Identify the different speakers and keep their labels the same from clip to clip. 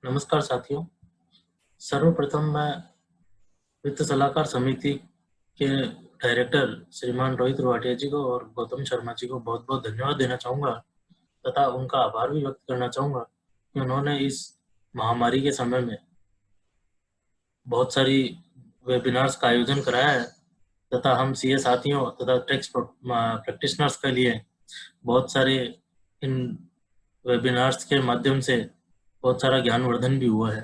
Speaker 1: नमस्कार साथियों। सर्वप्रथम मैं वित्त सलाहकार समिति के डायरेक्टर श्रीमान रोहित रोहटिया जी को और गौतम शर्मा जी को बहुत बहुत धन्यवाद देना चाहूँगा तथा उनका आभार भी व्यक्त करना चाहूँगा कि उन्होंने इस महामारी के समय में बहुत सारी वेबिनार्स का आयोजन कराया है तथा हम सीए साथियों तथा टैक्स प्रैक्टिशनर्स के लिए बहुत सारे इन वेबिनार्स के माध्यम से बहुत सारा ज्ञानवर्धन भी हुआ है।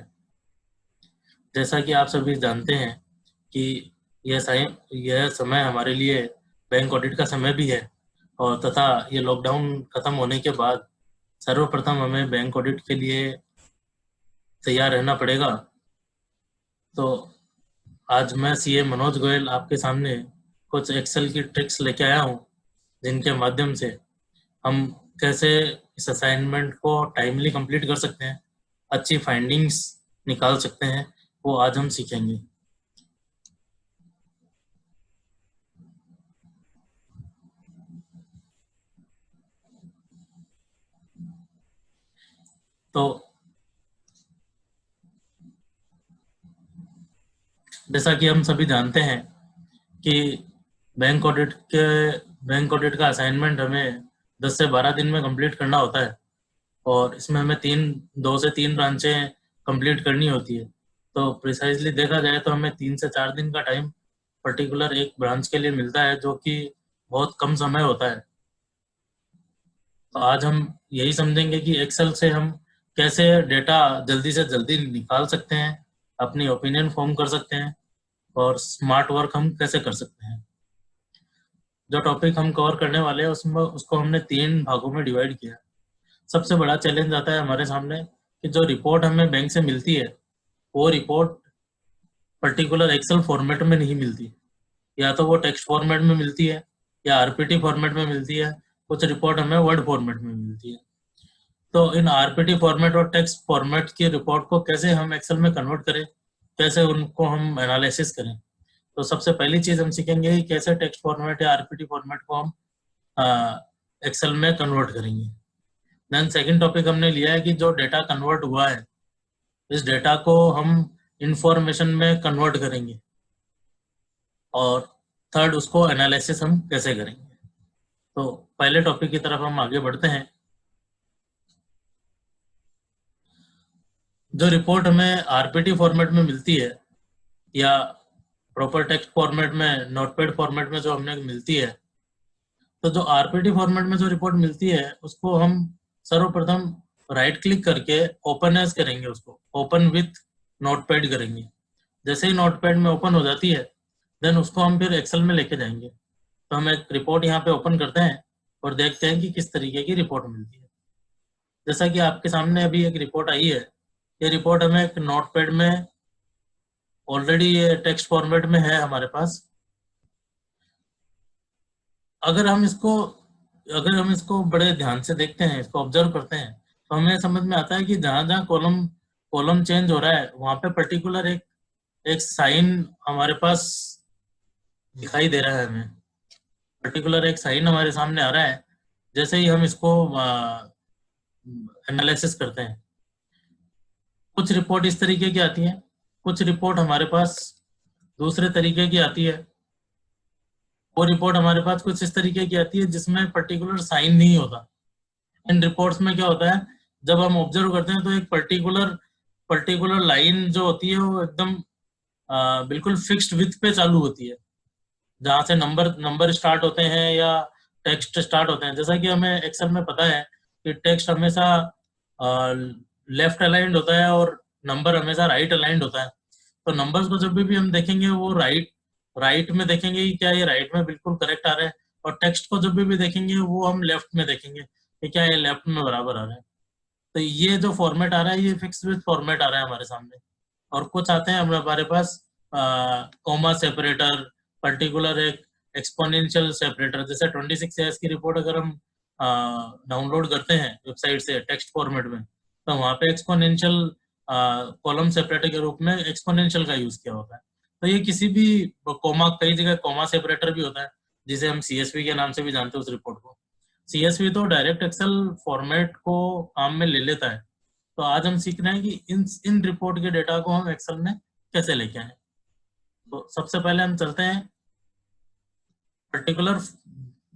Speaker 1: जैसा कि आप सभी जानते हैं कि यह समय हमारे लिए बैंक ऑडिट का समय भी है और तथा ये लॉकडाउन खत्म होने के बाद सर्वप्रथम हमें बैंक ऑडिट के लिए तैयार रहना पड़ेगा। तो आज मैं सीए मनोज गोयल आपके सामने कुछ एक्सेल की ट्रिक्स लेके आया हूँ जिनके माध्यम से हम कैसे इस असाइनमेंट को टाइमली कंप्लीट कर सकते हैं, अच्छी फाइंडिंग्स निकाल सकते हैं, वो आज हम सीखेंगे। तो जैसा कि हम सभी जानते हैं कि बैंक ऑडिट का असाइनमेंट हमें 10 से 12 दिन में कंप्लीट करना होता है और इसमें हमें 2 से 3 ब्रांचें कंप्लीट करनी होती है। तो प्रिसाइजली देखा जाए तो हमें 3 से 4 दिन का टाइम पर्टिकुलर एक ब्रांच के लिए मिलता है, जो कि बहुत कम समय होता है। तो आज हम यही समझेंगे कि एक्सेल से हम कैसे डेटा जल्दी से जल्दी निकाल सकते हैं, अपनी ओपिनियन फॉर्म कर सकते हैं और स्मार्ट वर्क हम कैसे कर सकते हैं। जो टॉपिक हम कवर करने वाले हैं उसको हमने 3 भागों में डिवाइड किया। सबसे बड़ा चैलेंज आता है हमारे सामने कि जो रिपोर्ट हमें बैंक से मिलती है वो रिपोर्ट पर्टिकुलर एक्सेल फॉर्मेट में नहीं मिलती, या तो वो टेक्स्ट फॉर्मेट में मिलती है या आरपीटी फॉर्मेट में मिलती है, कुछ रिपोर्ट हमें वर्ड फॉर्मेट में मिलती है। तो इन आरपीटी फॉर्मेट और टेक्स्ट फॉर्मेट की रिपोर्ट को कैसे हम एक्सेल में कन्वर्ट करें, कैसे उनको हम एनालिसिस करें। तो सबसे पहली चीज हम सीखेंगे कि कैसे टेक्स्ट फॉर्मेट या आरपीटी फॉर्मेट को हम एक्सेल में कन्वर्ट करेंगे। देन सेकंड टॉपिक हमने लिया है कि जो डेटा कन्वर्ट हुआ है इस डेटा को हम इंफॉर्मेशन में कन्वर्ट करेंगे और थर्ड उसको एनालिसिस हम कैसे करेंगे। तो पहले टॉपिक की तरफ हम आगे बढ़ते हैं। जो रिपोर्ट हमें आरपीटी फॉर्मेट में मिलती है या प्रॉपर टेक्स्ट फॉर्मेट में नोटपैड फॉर्मेट में जो हमें मिलती है, तो जो आरपीटी फॉर्मेट में जो रिपोर्ट मिलती है उसको हम सर्वप्रथम राइट क्लिक करके ओपन एज करेंगे, उसको ओपन विथ नोटपैड करेंगे। जैसे ही नोटपैड में ओपन हो जाती है देन उसको हम फिर एक्सेल में लेके जाएंगे। तो हम एक रिपोर्ट यहाँ पे ओपन करते हैं और देखते हैं कि किस तरीके की रिपोर्ट मिलती है। जैसा कि आपके सामने अभी एक रिपोर्ट आई है, ये रिपोर्ट हमें एक नोटपैड में ऑलरेडी ये टेक्स्ट फॉर्मेट में है हमारे पास। अगर हम इसको बड़े ध्यान से देखते हैं, इसको ऑब्जर्व करते हैं, तो हमें समझ में आता है कि जहां जहां कॉलम कॉलम चेंज हो रहा है वहां पे पर्टिकुलर एक साइन हमारे पास दिखाई दे रहा है। हमें पर्टिकुलर एक साइन हमारे सामने आ रहा है जैसे ही हम इसको एनालिसिस करते हैं। कुछ रिपोर्ट इस तरीके की आती है, कुछ रिपोर्ट हमारे पास दूसरे तरीके की आती है, वो रिपोर्ट हमारे पास कुछ इस तरीके की आती है जिसमें पर्टिकुलर साइन नहीं होता। इन रिपोर्ट्स में क्या होता है, जब हम ऑब्जर्व करते हैं तो एक पर्टिकुलर लाइन जो होती है वो एकदम बिल्कुल फिक्स्ड विथ पे चालू होती है, जहां से नंबर स्टार्ट होते हैं या टेक्स्ट स्टार्ट होते हैं। जैसा कि हमें एक्सेल में पता है कि टेक्स्ट हमेशा लेफ्ट अलाइंड होता है और नंबर हमेशा राइट अलाइंड होता है। तो नंबर्स को जब भी हम देखेंगे वो राइट में देखेंगे कि क्या ये राइट में बिल्कुल करेक्ट आ रहा है, और टेक्स्ट को जब भी देखेंगे वो हम लेफ्ट में देखेंगे कि क्या ये लेफ्ट में बराबर आ रहा है। तो ये जो फॉर्मेट आ रहा है ये फिक्स विथ फॉर्मेट आ रहा है हमारे सामने। और कुछ आते हैं हमारे पास कॉमा सेपरेटर, पर्टिकुलर एक एक्सपोनेंशियल सेपरेटर। जैसे 26 एस की रिपोर्ट अगर हम डाउनलोड करते हैं वेबसाइट से टेक्स्ट फॉर्मेट में, तो वहाँ पे एक्सपोनेंशियल कॉलम सेपरेटर के रूप में एक्सपोनेंशियल का यूज किया होता है। तो ये किसी भी कॉमा, कई जगह कॉमा सेपरेटर भी होता है जिसे हम सीएसवी के नाम से भी जानते हैं उस रिपोर्ट को। सीएसवी तो डायरेक्ट एक्सेल फॉर्मेट को काम में ले लेता है, तो आज हम सीख रहे हैं कि इन रिपोर्ट के डेटा को हम एक्सेल में कैसे लेके आए। तो सबसे पहले हम चलते हैं पर्टिकुलर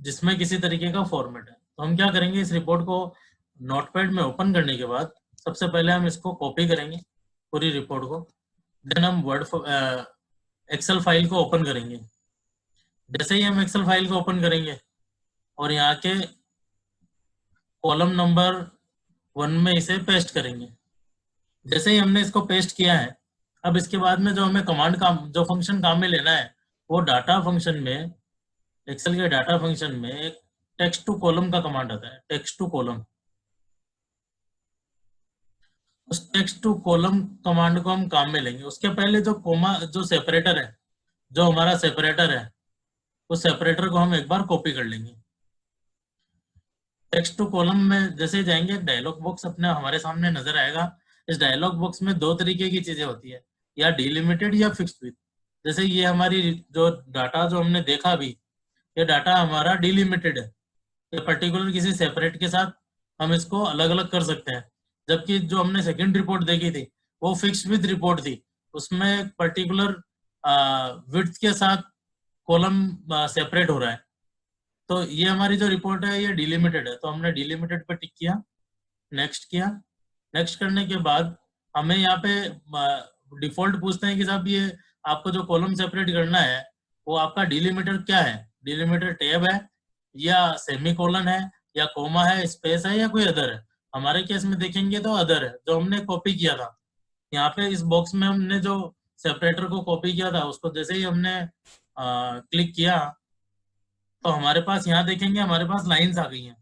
Speaker 1: जिसमें किसी तरीके का फॉर्मेट है। तो हम क्या करेंगे, इस रिपोर्ट को नोटपैड में ओपन करने के बाद सबसे पहले हम इसको कॉपी करेंगे पूरी रिपोर्ट को। देन हम वर्ड एक्सेल फाइल को ओपन करेंगे। जैसे ही हम एक्सेल फाइल को ओपन करेंगे और यहाँ के कॉलम नंबर 1 में इसे पेस्ट करेंगे। जैसे ही हमने इसको पेस्ट किया है, अब इसके बाद में जो हमें कमांड का जो फंक्शन काम में लेना है, वो डाटा फंक्शन में, एक्सेल के डाटा फंक्शन में एक टेक्स्ट टू कॉलम का कमांड आता है, टेक्स्ट टू कॉलम। उस टेक्स्ट टू कॉलम कमांड को हम काम में लेंगे। उसके पहले जो कोमा जो सेपरेटर है, जो हमारा सेपरेटर है, उस सेपरेटर को हम एक बार कॉपी कर लेंगे। टेक्स्ट टू कॉलम में जैसे जाएंगे, एक डायलॉग बॉक्स अपने हमारे सामने नजर आएगा। इस डायलॉग बॉक्स में दो तरीके की चीजें होती है, या डिलिमिटेड या फिक्स्ड विथ। जैसे ये हमारी जो डाटा जो हमने देखा अभी, ये डाटा हमारा डिलिमिटेड है, ये पर्टिकुलर किसी सेपरेट के साथ हम इसको अलग अलग कर सकते हैं। जबकि जो हमने सेकंड रिपोर्ट देखी थी वो फिक्स्ड विथ रिपोर्ट थी, उसमें पर्टिकुलर विड्थ के साथ कॉलम सेपरेट हो रहा है। तो ये हमारी जो रिपोर्ट है ये डिलिमिटेड है, तो हमने डिलिमिटेड पे टिक किया, नेक्स्ट किया। नेक्स्ट करने के बाद हमें यहाँ पे डिफॉल्ट पूछते हैं कि साहब ये आपको जो कॉलम सेपरेट करना है वो आपका डिलिमिटर क्या है, डिलिमिटर टैब है या सेमी कॉलन है या कोमा है, स्पेस है या कोई अदर है। हमारे केस में देखेंगे तो अदर है, जो हमने कॉपी किया था। यहाँ पे इस बॉक्स में हमने जो सेपरेटर को कॉपी किया था उसको जैसे ही हमने क्लिक किया तो हमारे पास यहाँ देखेंगे हमारे पास लाइंस आ गई हैं।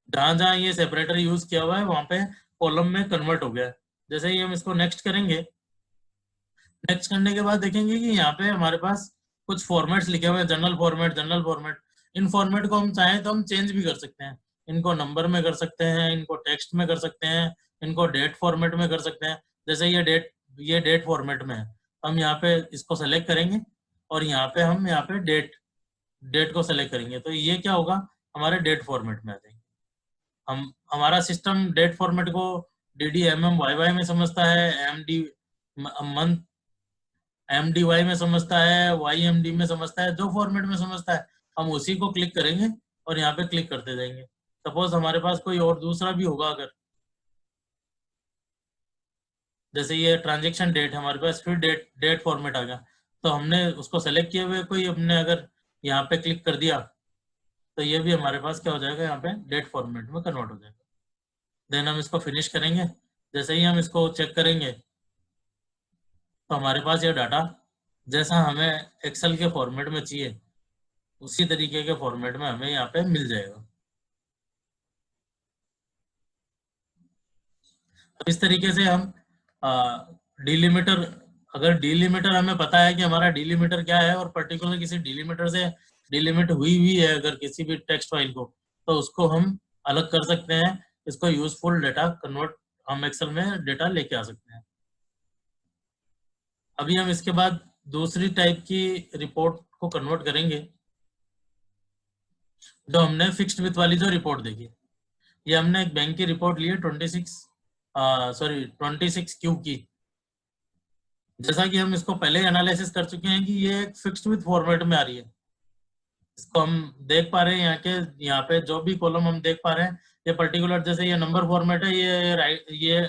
Speaker 1: जहां जहां ये सेपरेटर यूज किया हुआ है वहां पे कॉलम में कन्वर्ट हो गया है। जैसे ही हम इसको नेक्स्ट करेंगे, नेक्स्ट करने के बाद देखेंगे कि यहाँ पे हमारे पास कुछ फॉर्मेट्स लिखे हुए हैं, जनरल फॉर्मेट, जनरल फॉर्मेट। इन फॉर्मेट को हम चाहें तो हम चेंज भी कर सकते हैं, इनको नंबर में कर सकते हैं, इनको टेक्स्ट में कर सकते हैं, इनको डेट फॉर्मेट में कर सकते हैं। जैसे ये डेट फॉर्मेट में है, हम यहाँ पे इसको सेलेक्ट करेंगे और यहाँ पे हम यहाँ पे डेट को सेलेक्ट करेंगे, तो ये क्या होगा, हमारे डेट फॉर्मेट में आ जाएंगे। हमारा सिस्टम डेट फॉर्मेट को DDMMYY में समझता है, मंथ MDY में समझता है, YMD में समझता है। जो फॉर्मेट में समझता है हम उसी को क्लिक करेंगे और यहाँ पे क्लिक करते जाएंगे। सपोज हमारे पास कोई और दूसरा भी होगा, अगर जैसे ये ट्रांजेक्शन डेट हमारे पास, फिर डेट फॉर्मेट आ गया, तो हमने उसको सेलेक्ट किए हुए कोई हमने अगर यहाँ पे क्लिक कर दिया तो ये भी हमारे पास क्या हो जाएगा, यहाँ पे डेट फॉर्मेट में कन्वर्ट हो जाएगा। देन हम इसको फिनिश करेंगे। जैसे ही हम इसको चेक करेंगे तो हमारे पास ये डाटा जैसा हमें एक्सेल के फॉर्मेट में चाहिए उसी तरीके के फॉर्मेट में हमें यहाँ पे मिल जाएगा। अब इस तरीके से हम डिलिमिटर, अगर डिलिमिटर हमें पता है कि हमारा डिलिमिटर क्या है और पर्टिकुलर किसी डिलिमिटर से डिलिमिट हुई है अगर किसी भी टेक्स्ट फाइल को, तो उसको हम अलग कर सकते हैं। इसको यूजफुल डेटा कन्वर्ट हम एक्सेल में डेटा लेके आ सकते हैं। अभी हम इसके बाद दूसरी टाइप की रिपोर्ट को कन्वर्ट करेंगे, जो हमने फिक्स्ड विथ वाली जो रिपोर्ट देखी। ये हमने एक बैंक की रिपोर्ट ली है 26 क्यू की। जैसा कि हम इसको पहले एनालिसिस कर चुके हैं कि ये एक फिक्स्ड विथ फॉर्मेट में आ रही है। इसको हम देख पा रहे हैं यहाँ पे जो भी कॉलम हम देख पा रहे हैं, ये पर्टिकुलर जैसे ये नंबर फॉर्मेट है, ये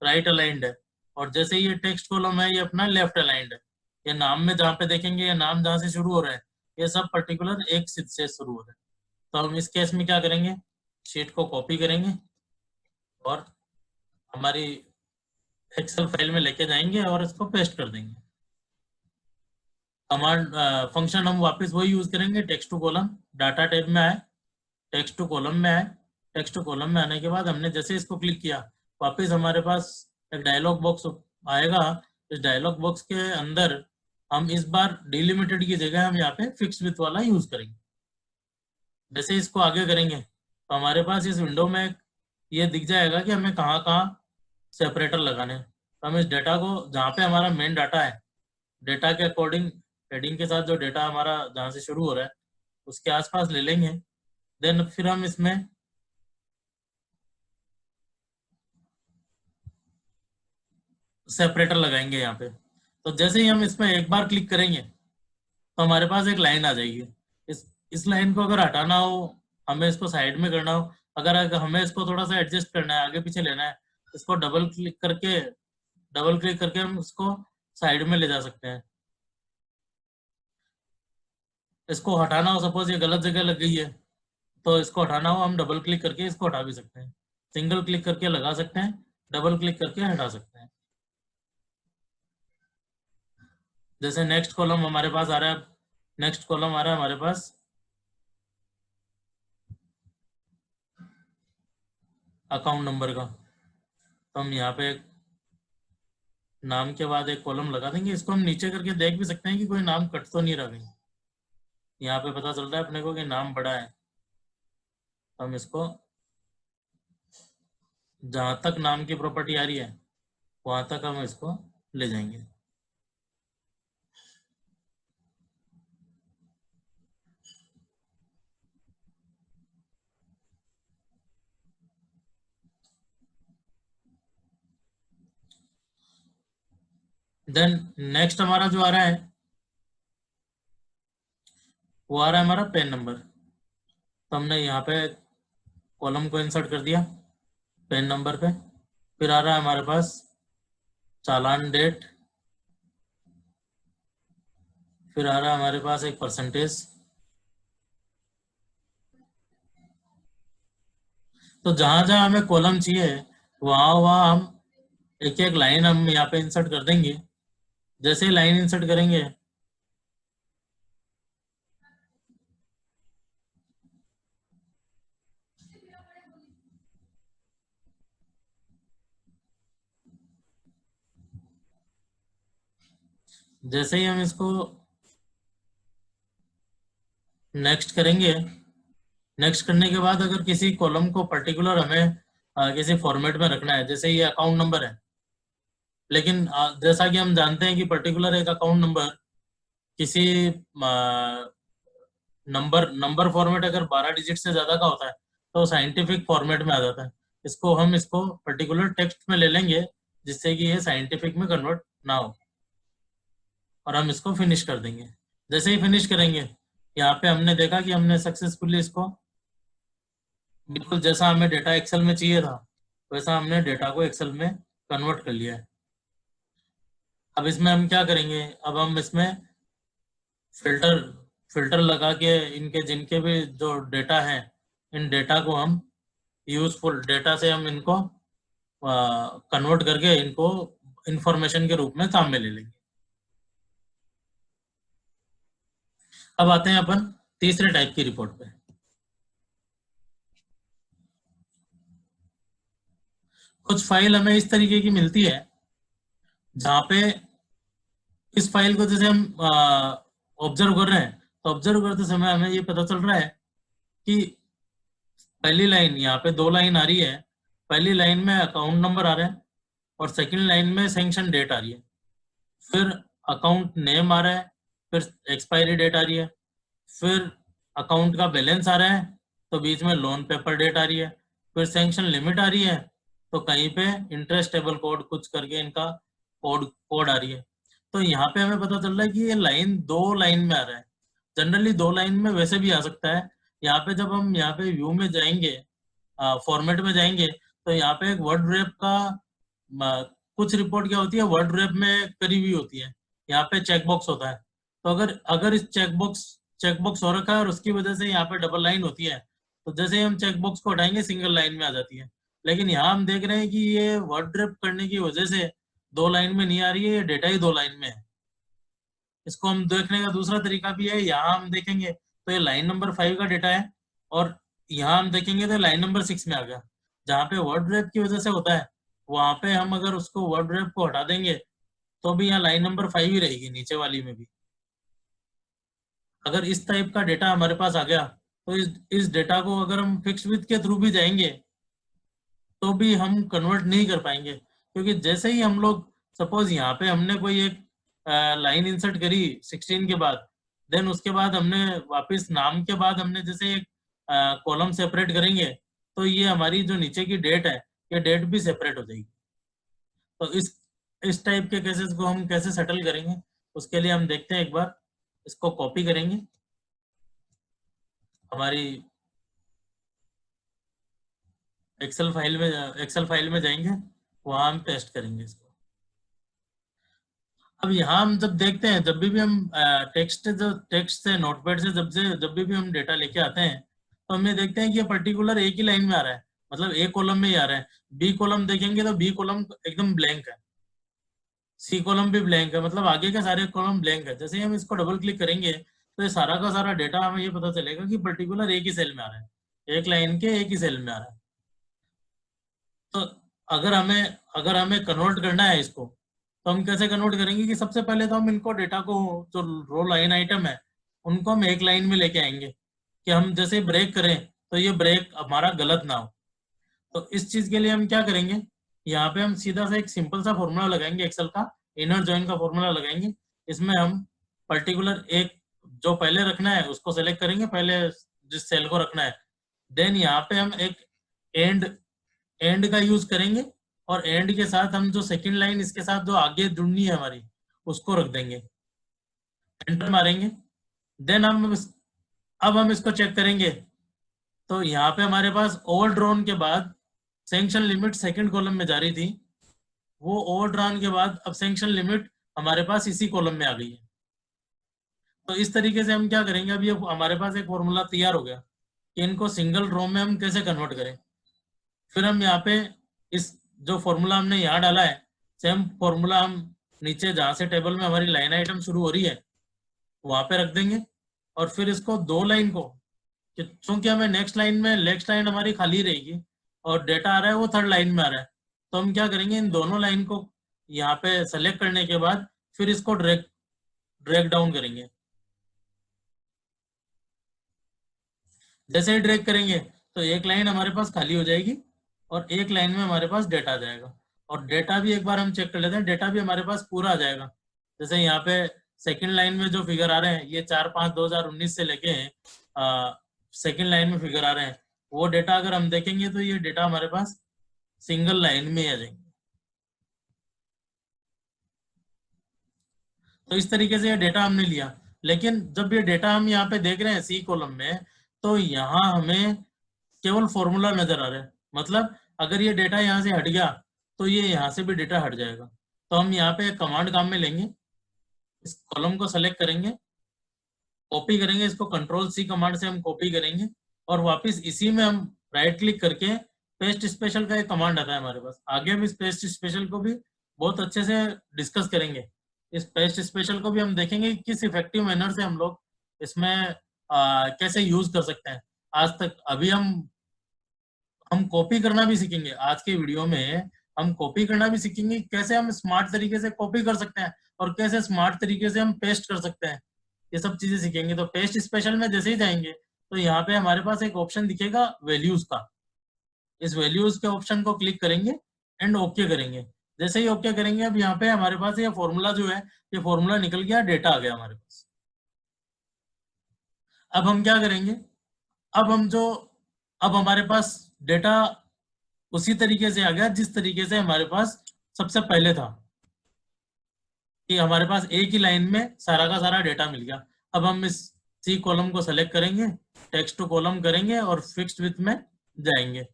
Speaker 1: राइट अलाइंड है, और जैसे ये टेक्स्ट कॉलम है ये अपना लेफ्ट अलाइंड है। ये नाम में जहाँ पे देखेंगे ये नाम जहाँ से शुरू हो रहा है ये सब पर्टिकुलर एक से शुरू हो रहा है। तो हम इस केस में क्या करेंगे, शीट को कॉपी करेंगे और हमारी एक्सेल फाइल में लेके जाएंगे और इसको पेस्ट कर देंगे। कमांड फंक्शन हम वापस वही यूज करेंगे, text to column, data type में आए, टेक्स्ट टू कॉलम में आए। टेक्स्ट टू कॉलम में आने के बाद हमने जैसे इसको क्लिक किया वापस हमारे पास एक डायलॉग बॉक्स आएगा। इस डायलॉग बॉक्स के अंदर हम इस बार डिलिमिटेड की जगह हम यहाँ पे फिक्स विथ वाला यूज करेंगे। जैसे इसको आगे करेंगे तो हमारे पास इस विंडो में ये दिख जाएगा कि हमें कहाँ कहाँ सेपरेटर लगाने हैं। तो हम इस डेटा को जहाँ पे हमारा मेन डाटा है, डेटा के अकॉर्डिंग हेडिंग के साथ जो डेटा हमारा जहाँ से शुरू हो रहा है उसके आसपास ले लेंगे। देन फिर हम इसमें सेपरेटर लगाएंगे यहाँ पे। तो जैसे ही हम इसमें एक बार क्लिक करेंगे तो हमारे पास एक लाइन आ जाएगी। इस लाइन को अगर हटाना हो, हमें इसको साइड में करना हो, अगर हमें इसको थोड़ा सा एडजस्ट करना है, आगे पीछे लेना है, इसको डबल क्लिक करके हम इसको साइड में ले जा सकते हैं। इसको हटाना हो, सपोज ये गलत जगह लग गई है, तो इसको हटाना हो हम डबल क्लिक करके इसको हटा भी सकते हैं, सिंगल क्लिक करके लगा सकते हैं, डबल क्लिक करके हटा सकते हैं। जैसे नेक्स्ट कॉलम हमारे पास आ रहा है, नेक्स्ट कॉलम आ रहा है हमारे पास अकाउंट नंबर का, तो हम यहाँ पे नाम के बाद एक कॉलम लगा देंगे। इसको हम नीचे करके देख भी सकते हैं कि कोई नाम कट तो नहीं रहा कहीं। यहाँ पे पता चल रहा है अपने को कि नाम बड़ा है, तो हम इसको जहां तक नाम की प्रॉपर्टी आ रही है वहां तक हम इसको ले जाएंगे। देन नेक्स्ट हमारा जो आ रहा है वो आ रहा है हमारा पेन नंबर। तो हमने यहाँ पे कॉलम को इंसर्ट कर दिया पेन नंबर पे। फिर आ रहा है हमारे पास चालान डेट, फिर आ रहा है हमारे पास एक परसेंटेज। तो जहां जहां हमें कॉलम चाहिए वहां वहां हम एक एक लाइन हम यहाँ पे इंसर्ट कर देंगे। जैसे ही लाइन इंसर्ट करेंगे जैसे ही हम इसको नेक्स्ट करेंगे, नेक्स्ट करने के बाद अगर किसी कॉलम को पर्टिकुलर हमें किसी फॉर्मेट में रखना है, जैसे ये अकाउंट नंबर है, लेकिन जैसा कि हम जानते हैं कि पर्टिकुलर एक अकाउंट नंबर किसी नंबर फॉर्मेट अगर 12 डिजिट से ज्यादा का होता है तो साइंटिफिक फॉर्मेट में आ जाता है। इसको पर्टिकुलर टेक्स्ट में ले लेंगे जिससे कि ये साइंटिफिक में कन्वर्ट ना हो, और हम इसको फिनिश कर देंगे। जैसे ही फिनिश करेंगे यहाँ पे हमने देखा कि हमने सक्सेसफुली इसको बिल्कुल जैसा हमें डेटा एक्सेल में चाहिए था वैसा हमने डेटा को एक्सेल में कन्वर्ट कर लिया है। अब इसमें हम क्या करेंगे, अब हम इसमें फिल्टर फिल्टर लगा के इनके जिनके भी जो डेटा है इन डेटा को हम यूजफुल डेटा से हम इनको कन्वर्ट करके इनको इंफॉर्मेशन के रूप में काम में ले लेंगे। अब आते हैं अपन तीसरे टाइप की रिपोर्ट पे। कुछ फाइल हमें इस तरीके की मिलती है जहाँ पे इस फाइल को जैसे हम ऑब्जर्व कर रहे हैं तो ऑब्जर्व करते समय हमें ये पता चल रहा है कि पहली लाइन यहाँ पे 2 लाइन आ रही है। पहली लाइन में अकाउंट नंबर आ रहा है और सेकंड लाइन में सैंक्शन डेट आ रही है। फिर अकाउंट नेम आ रहा है, फिर एक्सपायरी डेट आ रही है, फिर अकाउंट का बैलेंस आ रहा है तो बीच में लोन पेपर डेट आ रही है, फिर सैंक्शन लिमिट आ रही है तो कहीं पे इंटरेस्ट टेबल कोड कुछ करके इनका कोड आ रही है। तो यहाँ पे हमें पता चल रहा है कि ये लाइन 2 लाइन में आ रहा है। जनरली 2 लाइन में वैसे भी आ सकता है। यहाँ पे जब हम यहाँ पे व्यू में जाएंगे, फॉर्मेट में जाएंगे, तो यहाँ पे एक वर्ड रैप का कुछ रिपोर्ट क्या होती है वर्ड रैप में करी हुई होती है। यहाँ पे चेकबॉक्स होता है, तो अगर अगर इस चेकबॉक्स हो रखा है और उसकी वजह से यहाँ पे डबल लाइन होती है तो जैसे ही हम चेकबॉक्स को हटाएंगे सिंगल लाइन में आ जाती है। लेकिन यहाँ हम देख रहे हैं कि ये वर्ड रैप करने की वजह से 2 लाइन में नहीं आ रही है, ये डेटा ही 2 लाइन में है। इसको हम देखने का दूसरा तरीका भी है। यहाँ हम देखेंगे तो ये लाइन नंबर 5 का डेटा है और यहाँ हम देखेंगे तो लाइन नंबर 6 में आ गया। जहाँ पे वर्ड रैप की वजह से होता है वहां पे हम अगर उसको वर्ड रैप को हटा देंगे तो भी यहाँ लाइन नंबर 5 ही रहेगी नीचे वाली में भी। अगर इस टाइप का डेटा हमारे पास आ गया तो इस डेटा को अगर हम फिक्स विथ के थ्रू भी जाएंगे तो भी हम कन्वर्ट नहीं कर पाएंगे, क्योंकि जैसे ही हम लोग सपोज यहाँ पे हमने कोई एक लाइन इंसर्ट करी 16 के बाद, देन उसके बाद हमने वापस नाम के बाद हमने जैसे एक कॉलम सेपरेट करेंगे तो ये हमारी जो नीचे की डेट है ये डेट भी सेपरेट हो जाएगी। तो इस टाइप के केसेस को हम कैसे सेटल करेंगे, उसके लिए हम देखते हैं। एक बार इसको कॉपी करेंगे, हमारी एक्सेल फाइल में जाएंगे, वहां हम पेस्ट करेंगे इसको। अब यहाँ हम जब देखते हैं, जब भी हम टेक्स्ट से नोटपैड से जब भी हम डेटा लेके आते हैं, तो हम ये देखते हैं कि ये पर्टिकुलर एक ही लाइन में आ रहा है, मतलब ए कॉलम में ही आ रहा है। बी कॉलम देखेंगे तो बी कॉलम एकदम ब्लैंक है, सी कॉलम भी ब्लैंक है, मतलब आगे के सारे कॉलम ब्लैंक है। जैसे ही हम इसको डबल क्लिक करेंगे तो ये सारा का सारा डेटा हमें ये पता चलेगा कि पर्टिकुलर एक ही सेल में आ रहा है, एक लाइन के एक ही सेल में आ रहा है। तो अगर हमें कन्वर्ट करना है इसको, तो हम कैसे कन्वर्ट करेंगे कि सबसे पहले तो हम इनको डेटा को, जो रो लाइन आइटम है, उनको हम एक लाइन में लेके आएंगे कि हम जैसे ब्रेक करें तो ये ब्रेक हमारा गलत ना हो। तो इस चीज के लिए हम क्या करेंगे, यहाँ पे हम सीधा सा एक सिंपल सा फॉर्मूला लगाएंगे, एक्सेल का इनर जॉइन का फॉर्मूला लगाएंगे। इसमें हम पर्टिकुलर एक जो पहले रखना है उसको सेलेक्ट करेंगे, पहले जिस सेल को रखना है। देन यहाँ पे हम एक एंड एंड का यूज करेंगे, और एंड के साथ हम जो सेकंड लाइन इसके साथ जो आगे जुड़नी है हमारी, उसको रख देंगे, एंटर मारेंगे। देन अब हम इसको चेक करेंगे, तो यहाँ पे हमारे पास ओवरड्रॉन के बाद सैंक्शन लिमिट सेकंड कॉलम में जारी थी, वो ओवरड्रॉन के बाद अब सैंक्शन लिमिट हमारे पास इसी कॉलम में आ गई है। तो इस तरीके से हम क्या करेंगे, अब ये हमारे पास एक फॉर्मूला तैयार हो गया कि इनको सिंगल रो में हम कैसे कन्वर्ट करें। फिर हम यहाँ पे इस जो फॉर्मूला हमने यहाँ डाला है, सेम फॉर्मूला हम नीचे जहां से टेबल में हमारी लाइन आइटम शुरू हो रही है वहां पे रख देंगे। और फिर इसको दो लाइन को, क्योंकि हमें नेक्स्ट लाइन हमारी खाली रहेगी और डेटा आ रहा है वो थर्ड लाइन में आ रहा है, तो हम क्या करेंगे, इन दोनों लाइन को यहाँ पे सेलेक्ट करने के बाद फिर इसको ड्रैग डाउन करेंगे। जैसे ही ड्रैग करेंगे तो एक लाइन हमारे पास खाली हो जाएगी और एक लाइन में हमारे पास डेटा आ जाएगा। और डेटा भी एक बार हम चेक कर लेते हैं, डेटा भी हमारे पास पूरा आ जाएगा। जैसे यहाँ पे सेकंड लाइन में जो फिगर आ रहे हैं, ये 4/5/2019 से लेके सेकंड लाइन में फिगर आ रहे हैं, वो डेटा अगर हम देखेंगे तो ये डेटा हमारे पास सिंगल लाइन में आ जाएंगे। तो इस तरीके से ये डेटा हमने लिया। लेकिन जब ये डेटा हम यहाँ पे देख रहे हैं सी कॉलम में, तो यहाँ हमें केवल फॉर्मूला नजर आ रहा है। मतलब अगर ये डेटा यहाँ से हट गया तो ये यहाँ से भी डेटा हट जाएगा। तो हम यहाँ पे एक कमांड काम में लेंगे, इस कॉलम को सेलेक्ट करेंगे, कॉपी करेंगे, इसको कंट्रोल सी कमांड से हम कॉपी करेंगे और वापस इसी में हम राइट क्लिक करके पेस्ट स्पेशल का एक कमांड आता है हमारे पास। आगे हम इस पेस्ट स्पेशल को भी बहुत अच्छे से डिस्कस करेंगे। इस पेस्ट स्पेशल को भी हम देखेंगे कि किस इफेक्टिव मैनर से हम लोग इसमें कैसे यूज कर सकते हैं। आज तक अभी हम कॉपी करना भी सीखेंगे, आज के वीडियो में हम कॉपी करना भी सीखेंगे, कैसे हम स्मार्ट तरीके से कॉपी कर सकते हैं और कैसे स्मार्ट तरीके से हम पेस्ट कर सकते हैं, ये सब चीजें सीखेंगे। तो पेस्ट स्पेशल में जैसे ही जाएंगे तो यहाँ पे हमारे पास एक ऑप्शन दिखेगा वैल्यूज का, इस वैल्यूज के ऑप्शन को क्लिक करेंगे एंड ओके करेंगे। जैसे ही ओके करेंगे, अब यहाँ पे हमारे पास ये फॉर्मूला जो है, ये फॉर्मूला निकल गया, डेटा आ गया हमारे पास। अब हम क्या करेंगे, अब हम जो अब हमारे पास डेटा उसी तरीके से आ गया जिस तरीके से हमारे पास सबसे पहले था, कि हमारे पास एक ही लाइन में सारा का सारा डेटा मिल गया। अब हम इस सी कॉलम को सेलेक्ट करेंगे, टेक्स्ट टू कॉलम करेंगे और फिक्स्ड विथ में जाएंगे।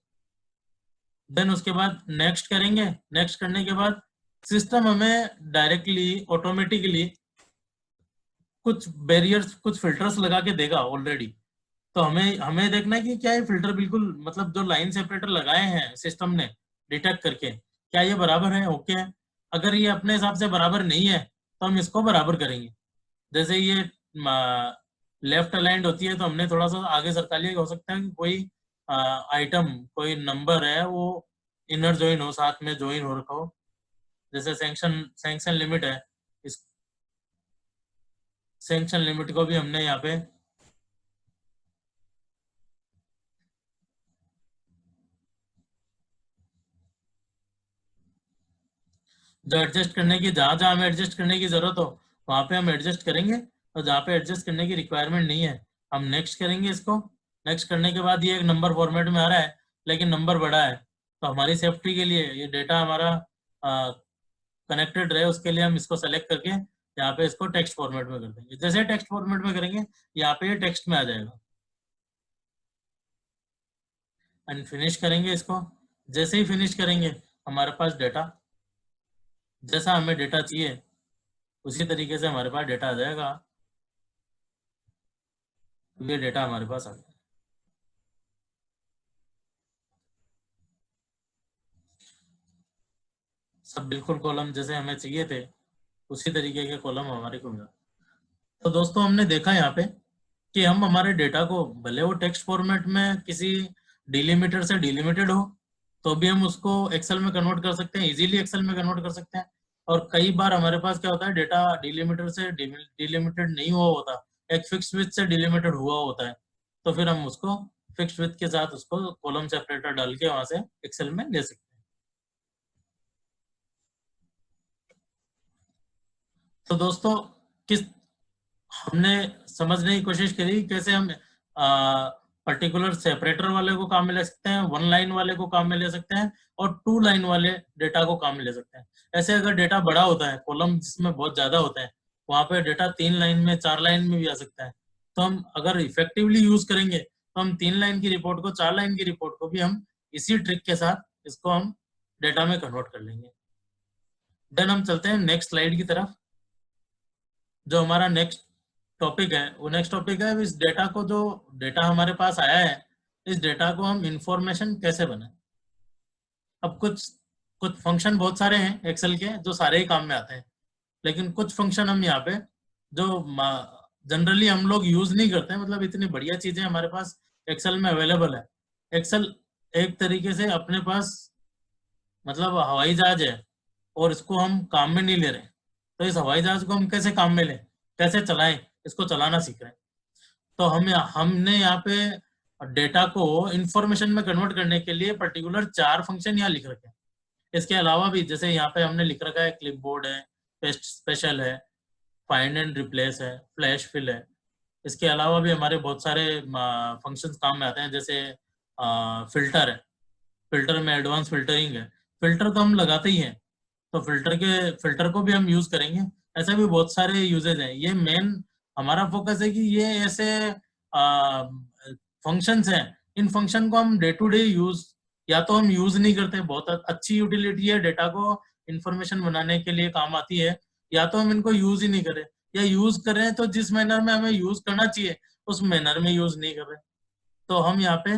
Speaker 1: देन उसके बाद नेक्स्ट करेंगे। नेक्स्ट करने के बाद सिस्टम हमें डायरेक्टली ऑटोमेटिकली कुछ बैरियर्स, कुछ फिल्टर्स लगा के देगा ऑलरेडी। तो हमें हमें देखना है कि क्या ये फिल्टर बिल्कुल, मतलब जो लाइन सेपरेटर लगाए हैं सिस्टम ने डिटेक्ट करके, क्या ये बराबर है, ओके है। अगर ये अपने हिसाब से बराबर नहीं है तो हम इसको बराबर करेंगे। जैसे ये लेफ्ट अलाइंड होती है तो हमने थोड़ा सा आगे सरका लिया, हो सकता है कि कोई आइटम, कोई नंबर है वो इनर ज्वाइन हो, साथ में ज्वाइन हो रखा हो। जैसे सैंक्शन लिमिट है, इस सैंक्शन लिमिट को भी हमने यहाँ पे जो एडजस्ट करने की, जहां जहां हमें एडजस्ट करने की जरूरत हो वहां पे हम एडजस्ट करेंगे, और जहां पे एडजस्ट करने की रिक्वायरमेंट नहीं है हम नेक्स्ट करेंगे इसको। नेक्स्ट करने के बाद ये एक नंबर फॉर्मेट में आ रहा है लेकिन नंबर बड़ा है, तो हमारी सेफ्टी के लिए ये डेटा हमारा कनेक्टेड रहे उसके लिए हम इसको सेलेक्ट करके यहाँ पे इसको टेक्स्ट फॉर्मेट में कर देंगे। जैसे टेक्स्ट फॉर्मेट में करेंगे यहाँ पे ये टेक्स्ट में आ जाएगा एंड फिनिश करेंगे इसको। जैसे ही फिनिश करेंगे हमारे पास डेटा, जैसा हमें डेटा चाहिए उसी तरीके से हमारे पास डेटा आ जाएगा। ये डेटा हमारे पास आ गया। सब बिल्कुल कॉलम जैसे हमें चाहिए थे उसी तरीके के कॉलम हमारे को मिला। तो दोस्तों हमने देखा यहाँ पे कि हम हमारे डेटा को भले वो टेक्स्ट फॉर्मेट में किसी डिलिमिटर से डिलिमिटेड हो तो भी हम उसको एक्सेल में कन्वर्ट कर सकते हैं, इजीली एक्सेल में कन्वर्ट कर सकते हैं। और कई बार हमारे पास क्या होता है, डेटा डिलिमिटर से डिलिमिटेड नहीं हुआ होता, एक फिक्स विथ से डिलिमिटेड हुआ होता है, तो फिर हम उसको फिक्स विथ के साथ उसको कॉलम सेपरेटर डाल के वहां से एक्सेल में ले सकते हैं। तो दोस्तों किस हमने समझने की कोशिश करी कैसे हम पर्टिकुलर सेपरेटर वाले को काम में ले सकते हैं, 1 लाइन वाले को काम में ले सकते हैं और 2 लाइन वाले डेटा को काम में ले सकते हैं। ऐसे अगर डेटा बड़ा होता है, कॉलम जिसमें बहुत ज्यादा होते हैं, वहां पे डेटा 3 लाइन में 4 लाइन में भी आ सकता है। तो हम अगर इफेक्टिवली यूज करेंगे तो हम 3 लाइन की रिपोर्ट को 4 लाइन की रिपोर्ट को भी हम इसी ट्रिक के साथ इसको हम डेटा में कन्वर्ट कर लेंगे। देन हम चलते हैं नेक्स्ट स्लाइड की तरफ। जो हमारा नेक्स्ट टॉपिक है वो नेक्स्ट टॉपिक है इस डेटा को, जो डेटा हमारे पास आया है इस डेटा को हम इंफॉर्मेशन कैसे बनाएं। अब कुछ कुछ फंक्शन बहुत सारे हैं एक्सेल के जो सारे ही काम में आते हैं, लेकिन कुछ फंक्शन हम यहाँ पे जो जनरली हम लोग यूज नहीं करते हैं, मतलब इतनी बढ़िया चीजें हमारे पास एक्सेल में अवेलेबल है। एक्सेल एक तरीके से अपने पास मतलब हवाई जहाज है और इसको हम काम में नहीं ले रहे, तो इस हवाई जहाज को हम कैसे काम में लें, कैसे चलाएं, इसको चलाना सीख रहे हैं। तो हमने यहाँ पे डेटा को इंफॉर्मेशन में कन्वर्ट करने के लिए पर्टिकुलर 4 फंक्शन यहाँ लिख रखे हैं। इसके अलावा भी जैसे यहाँ पे हमने लिख रखा है क्लिपबोर्ड है, पेस्ट स्पेशल है, फाइंड एंड रिप्लेस है, फ्लैश फिल है। इसके अलावा भी हमारे बहुत सारे फंक्शंस काम में आते हैं, जैसे फिल्टर है, फिल्टर में एडवांस फिल्टरिंग है। फिल्टर तो हम लगाते ही हैं, तो फिल्टर को भी हम यूज करेंगे। ऐसे भी बहुत सारे यूजेज हैं। ये मेन हमारा फोकस है कि ये ऐसे फंक्शंस हैं, इन फंक्शन को हम डे टू डे यूज या तो हम यूज नहीं करते, बहुत अच्छी यूटिलिटी है, डेटा को इंफॉर्मेशन बनाने के लिए काम आती है, या तो हम इनको यूज ही नहीं करें, या यूज करें तो जिस मैनर में हमें यूज करना चाहिए उस मैनर में यूज नहीं कर रहे। तो हम यहाँ पे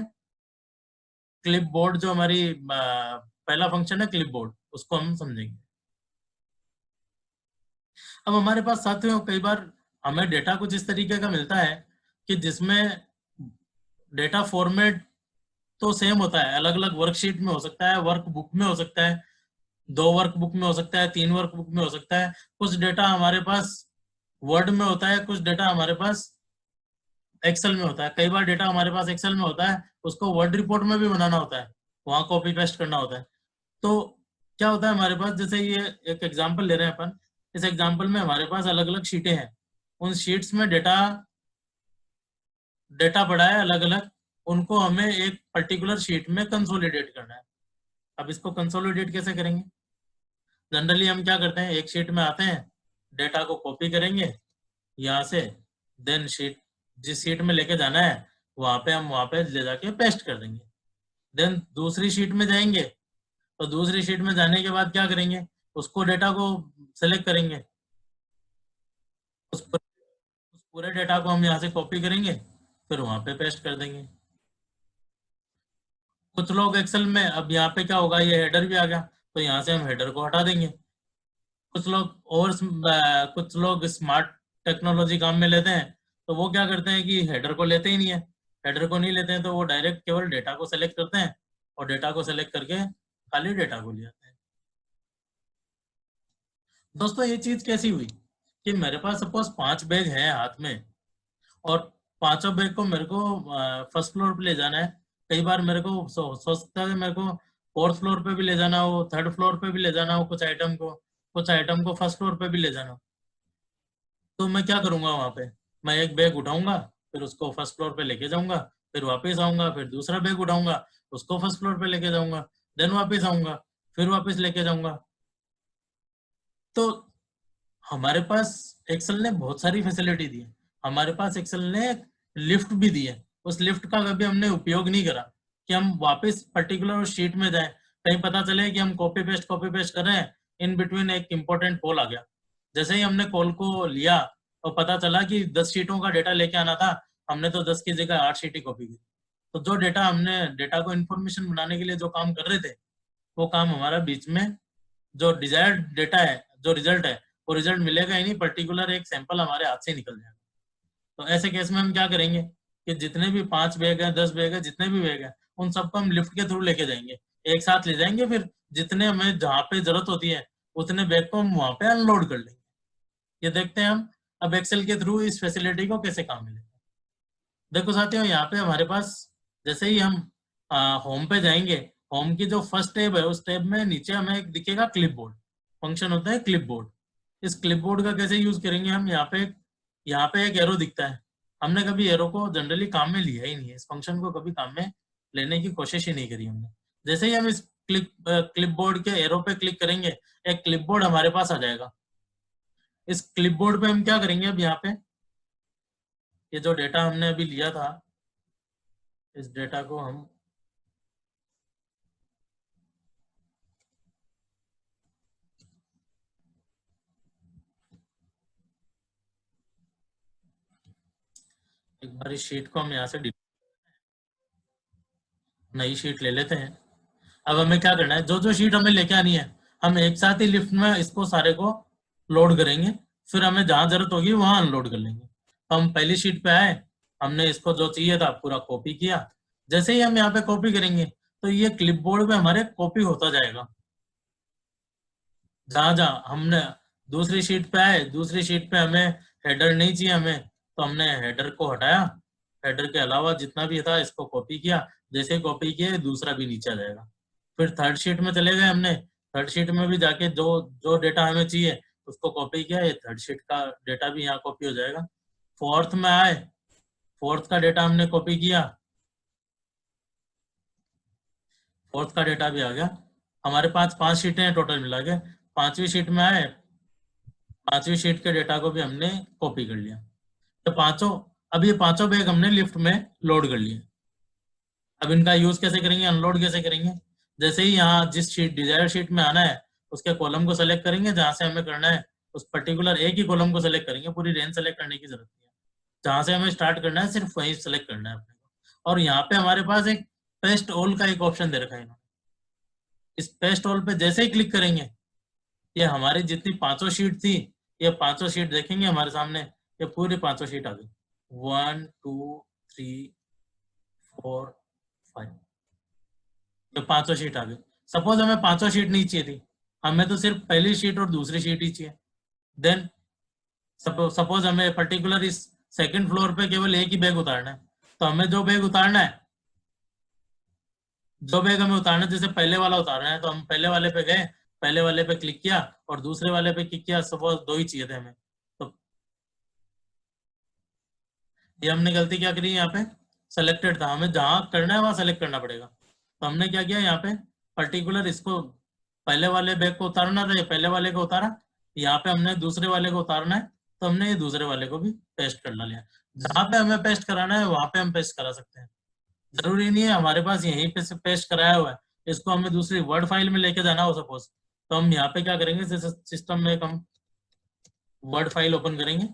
Speaker 1: क्लिपबोर्ड जो हमारी पहला फंक्शन है क्लिपबोर्ड, उसको हम समझेंगे। अब हमारे पास साथियों कई बार हमें डेटा कुछ इस तरीके का मिलता है कि जिसमें डेटा फॉर्मेट तो सेम होता है, अलग अलग वर्कशीट में हो सकता है, वर्क बुक में हो सकता है, 2 वर्क बुक में हो सकता है, 3 वर्क बुक में हो सकता है। कुछ डेटा हमारे पास वर्ड में होता है, कुछ डेटा हमारे पास एक्सेल में होता है। कई बार डेटा हमारे पास एक्सेल में होता है, उसको वर्ड रिपोर्ट में भी बनाना होता है, वहां कॉपी पेस्ट करना होता है। तो क्या होता है हमारे पास, जैसे ये एक एग्जांपल ले रहे हैं अपन, इस एग्जांपल में हमारे पास अलग अलग शीटें हैं, उन शीट्स में डेटा पड़ा है अलग अलग, उनको हमें एक पर्टिकुलर शीट में कंसोलिडेट करना है। अब इसको कंसोलिडेट कैसे करेंगे? जनरली हम क्या करते हैं, एक शीट में आते हैं, डेटा को कॉपी करेंगे यहाँ से, देन शीट जिस शीट में लेके जाना है वहां पे हम वहां पे ले जाके पेस्ट कर देंगे। देन दूसरी शीट में जाएंगे, तो दूसरी शीट में जाने के बाद क्या करेंगे, उसको डेटा को सेलेक्ट करेंगे, उस पूरे डेटा को हम यहाँ से कॉपी करेंगे, फिर वहां पे पेस्ट कर देंगे। कुछ लोग एक्सेल में, अब यहाँ पे क्या होगा, ये हेडर भी आ गया, तो यहाँ से हम हेडर को हटा देंगे। कुछ लोग स्मार्ट टेक्नोलॉजी काम में लेते हैं, तो वो क्या करते हैं कि हेडर को लेते ही नहीं है, हेडर को नहीं लेते हैं, तो वो डायरेक्ट केवल डेटा को सेलेक्ट करते हैं और डेटा को सेलेक्ट करके खाली डेटा को ले आते हैं। दोस्तों ये चीज कैसी हुई कि मेरे पास सपोज 5 बैग हैं हाथ में, और 5 बैग को मेरे को फर्स्ट फ्लोर पे ले जाना है। कई बार मेरे को सोचता है मेरे को 4th फ्लोर पे भी ले जाना हो, 3rd फ्लोर पे भी ले जाना हो, कुछ आइटम को 1st फ्लोर पे भी ले जाना हो। तो मैं क्या करूंगा, वहां पे मैं एक बैग उठाऊंगा, फिर उसको 1st फ्लोर पे लेके जाऊंगा, फिर वापस आऊंगा, फिर दूसरा बैग उठाऊंगा, उसको 1st फ्लोर पे लेके जाऊंगा, देन वापस आऊंगा, फिर वापस लेके जाऊंगा। तो हमारे पास एक्सेल ने बहुत सारी फैसिलिटी दी है। हमारे पास एक्सेल ने लिफ्ट भी दी है, उस लिफ्ट का कभी हमने उपयोग नहीं करा कि हम वापस पर्टिकुलर शीट में जाए, कहीं पता चले कि हम कॉपी पेस्ट कर रहे हैं, इन बिटवीन एक इंपॉर्टेंट कॉल आ गया। जैसे ही हमने कॉल को लिया और पता चला कि 10 शीटों का डेटा लेके आना था, हमने तो 10 की जगह 8 शीट ही कॉपी की। तो जो डेटा हमने डेटा को इन्फॉर्मेशन बनाने के लिए जो काम कर रहे थे, वो काम हमारा बीच में जो डिजायर्ड डेटा है, जो रिजल्ट है, वो रिजल्ट मिलेगा ही नहीं, पर्टिकुलर एक सैंपल हमारे हाथ से निकल जाएगा। तो ऐसे केस में हम क्या करेंगे कि जितने भी 5 बैग है, 10 बैग है, जितने भी बैग है, उन सबको हम लिफ्ट के थ्रू लेके जाएंगे, एक साथ ले जाएंगे, फिर जितने हमें जहाँ पे जरूरत होती है उतने बैग को हम वहां पे अनलोड कर लेंगे। ये देखते हैं हम अब एक्सेल के थ्रू इस फैसिलिटी को कैसे काम मिलेगा। देखो साथियों, यहाँ पे हमारे पास जैसे ही हम होम पे जाएंगे, होम की जो फर्स्ट टैब है उस टैब में नीचे हमें एक दिखेगा क्लिपबोर्ड, फंक्शन होता है क्लिपबोर्ड। इस क्लिपबोर्ड का कैसे यूज करेंगे हम, यहाँ पे एक एरो दिखता है। हमने कभी एरो को जनरली काम में लिया ही नहीं है, इस फंक्शन को कभी काम में लेने की कोशिश ही नहीं करी हमने। जैसे ही हम इस क्लिपबोर्ड के एरो पे क्लिक करेंगे, एक क्लिपबोर्ड हमारे पास आ जाएगा। इस क्लिपबोर्ड पे हम क्या करेंगे, अब यहाँ पे ये जो डेटा हमने अभी लिया था, इस डेटा को हम एक बार इस शीट को हम यहाँ से नई शीट ले लेते हैं। अब हमें क्या करना है, जो जो शीट हमें लेके आनी है, हम एक साथ ही लिफ्ट में इसको सारे को लोड करेंगे, फिर हमें जहां जरूरत होगी वहां अनलोड कर लेंगे। तो हम पहली शीट पे आए, हमने इसको जो चाहिए था पूरा कॉपी किया। जैसे ही हम यहाँ पे कॉपी करेंगे तो ये क्लिपबोर्ड पे हमारे कॉपी होता जाएगा। जहां जहां हमने दूसरी शीट पे आए, दूसरी शीट पे हमें हेडर नहीं चाहिए हमें, तो हमने हेडर को हटाया, हेडर के अलावा जितना भी था इसको कॉपी किया। जैसे कॉपी किए दूसरा भी नीचे आ जाएगा। फिर थर्ड शीट में चले गए, हमने थर्ड शीट में भी जाके जो जो डेटा हमें चाहिए उसको कॉपी किया, ये थर्ड शीट का डेटा भी यहाँ कॉपी हो जाएगा। फोर्थ में आए, फोर्थ का डेटा हमने कॉपी किया, फोर्थ का डेटा भी आ गया। हमारे पास 5 शीटें हैं टोटल मिला के। पांचवी शीट में आए, पांचवी शीट के डेटा को भी हमने कॉपी कर लिया। तो पांचों, अब ये पांचों बैग हमने लिफ्ट में लोड कर लिए। अब इनका यूज कैसे करेंगे, अनलोड कैसे करेंगे, जैसे ही यहाँ जिस शीट डिजायर शीट में आना है उसके कॉलम को सेलेक्ट करेंगे, जहां से हमें करना है उस पर्टिकुलर एक ही कॉलम को सेलेक्ट करेंगे, पूरी रेंज सेलेक्ट करने की जरूरत नहीं है। जहां से हमें स्टार्ट करना है सिर्फ वही सेलेक्ट करना है अपने को। और यहाँ पे हमारे पास एक पेस्ट ऑल का एक ऑप्शन दे रखा है इन्होंने। इस पेस्ट ऑल पे जैसे ही क्लिक करेंगे, ये हमारी जितनी पांचों शीट थी, ये पांचों शीट देखेंगे हमारे सामने, ये पूरी पांचों शीट आ गई। 1 2 3 4 5, ये पांचों शीट आ गई। सपोज हमें पांचों शीट नहीं चाहिए थी, हमें तो सिर्फ पहली शीट और दूसरी शीट ही चाहिए। देन सपोज हमें पर्टिकुलर इस सेकंड फ्लोर पे केवल एक ही बैग उतारना है, तो हमें जो बैग उतारना है, जो बैग हमें उतारना है, जैसे पहले वाला उतारना है, तो हम पहले वाले पे गए, पहले वाले पे क्लिक किया और दूसरे वाले पे क्लिक किया। सपोज दो ही चाहिए थे हमें, तो ये हमने गलती क्या करी, यहाँ पे सेलेक्टेड था, हमें जहां करना है वहां सेलेक्ट करना पड़ेगा। तो हमने क्या किया, यहाँ पे पर्टिकुलर इसको पहले वाले बैग को उतारना था, ये पहले वाले को उतारा। यहाँ पे हमने दूसरे वाले को उतारना है, तो हमने ये दूसरे वाले को भी पेस्ट करना लिया। जहां पे हमें पेस्ट कराना है वहां पे हम पेस्ट करा सकते हैं, जरूरी नहीं है हमारे पास यहीं पे से पेस्ट कराया हुआ है, इसको हमें दूसरी वर्ड फाइल में लेके जाना हो सपोज, तो हम यहाँ पे क्या करेंगे, सिस्टम में हम वर्ड फाइल ओपन करेंगे।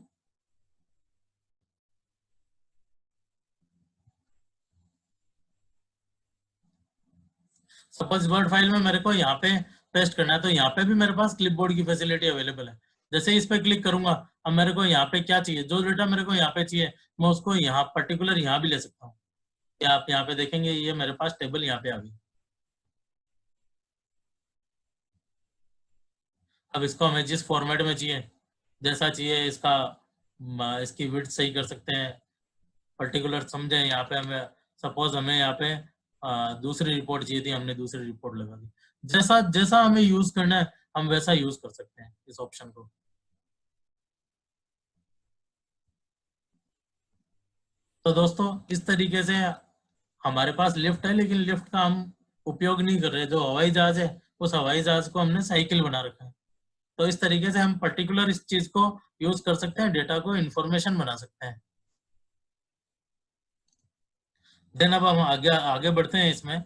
Speaker 1: सपोज वर्ड फाइल में मेरे को यहाँ पे पेस्ट करना है, तो यहाँ पे भी मेरे पास क्लिपबोर्ड की फैसिलिटी अवेलेबल है। जैसे इस पे क्लिक करूंगा, अब मेरे को यहाँ पे क्या चाहिए, जो डेटा मेरे को यहाँ पे चाहिए, मैं उसको यहाँ पर्टिकुलर यहाँ भी ले सकता हूँ। या आप यहाँ पे देखेंगे, ये मेरे पास टेबल यहाँ पे आ गई। अब इसको हमें जिस फॉर्मेट में चाहिए, जैसा चाहिए, इसकी विड्थ सही कर सकते हैं, पर्टिकुलर समझे। यहाँ पे हमें सपोज हमें यहाँ पे दूसरी रिपोर्ट चाहिए थी, हमने दूसरी रिपोर्ट लगा दी। जैसा जैसा हमें यूज करना है हम वैसा यूज कर सकते हैं इस ऑप्शन को। तो दोस्तों, इस तरीके से हमारे पास लिफ्ट है, लेकिन लिफ्ट का हम उपयोग नहीं कर रहे। जो हवाई जहाज है, उस हवाई जहाज को हमने साइकिल बना रखा है। तो इस तरीके से हम पर्टिकुलर इस चीज को यूज कर सकते हैं, डेटा को इंफॉर्मेशन बना सकते हैं। देन अब हम आगे आगे बढ़ते हैं इसमें।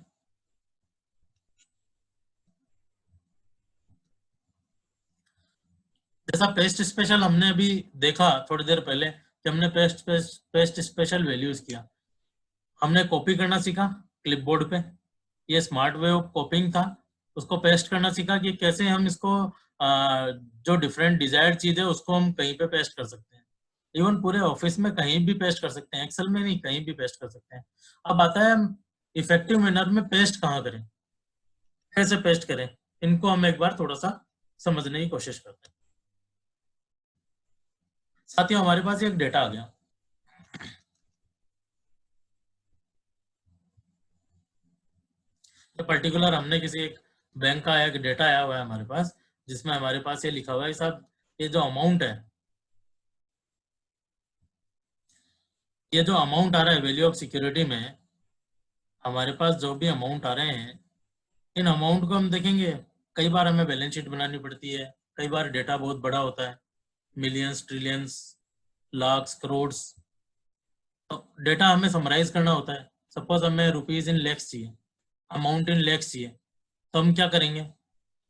Speaker 1: जैसा पेस्ट स्पेशल हमने अभी देखा थोड़ी देर पहले कि हमने पेस्ट स्पेशल वैल्यूज किया, हमने कॉपी करना सीखा क्लिपबोर्ड पे, ये स्मार्ट वे ऑफ कॉपिंग था। उसको पेस्ट करना सीखा कि कैसे हम इसको जो डिफरेंट डिजायर्ड चीज है उसको हम कहीं पे पेस्ट कर सकते हैं। इवन पूरे ऑफिस में कहीं भी पेस्ट कर सकते हैं, एक्सेल में नहीं, कहीं भी पेस्ट कर सकते हैं। अब आता है हम इफेक्टिव मैनर में पेस्ट कहाँ करें, कैसे पेस्ट करें, इनको हम एक बार थोड़ा सा समझने की कोशिश करते हैं। साथियों हमारे पास एक डेटा आ गया, तो पर्टिकुलर हमने किसी एक बैंक का एक डेटा आया हुआ है हमारे पास, जिसमें हमारे पास ये लिखा हुआ है साहब, ये जो अमाउंट है, ये जो अमाउंट आ रहा है वैल्यू ऑफ सिक्योरिटी में, हमारे पास जो भी अमाउंट आ रहे हैं, इन अमाउंट को हम देखेंगे। कई बार हमें बैलेंस शीट बनानी पड़ती है, कई बार डेटा बहुत बड़ा होता है, मिलियंस, ट्रिलियंस, लाख्स, करोड़, तो डेटा हमें समराइज करना होता है। सपोज हमें रुपीज इन लैक्स चाहिए, अमाउंट इन लैक्स चाहिए, तो हम क्या करेंगे,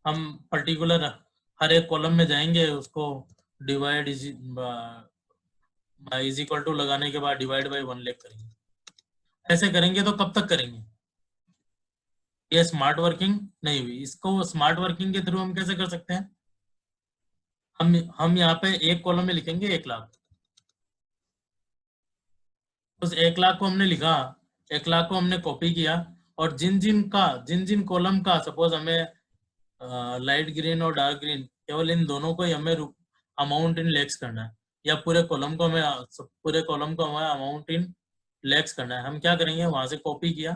Speaker 1: हम पर्टिकुलर हर एक कॉलम में जाएंगे, उसको डिवाइड इज इक्वल टू लगाने के बाद डिवाइड बाई 1 लाख करेंगे। ऐसे करेंगे तो कब तक करेंगे, ये स्मार्ट वर्किंग नहीं हुई। इसको स्मार्ट वर्किंग के थ्रू हम कैसे कर सकते हैं, हम यहाँ पे एक कॉलम में लिखेंगे 1 लाख, उस 1 लाख को हमने लिखा, 1 लाख को हमने कॉपी किया, और जिन जिन कॉलम का सपोज हमें लाइट ग्रीन और डार्क ग्रीन, केवल इन दोनों को ही हमें अमाउंट इन लैक्स करना है, या पूरे कॉलम को हमें अमाउंट इन लैक्स करना है। हम क्या करेंगे, वहां से कॉपी किया,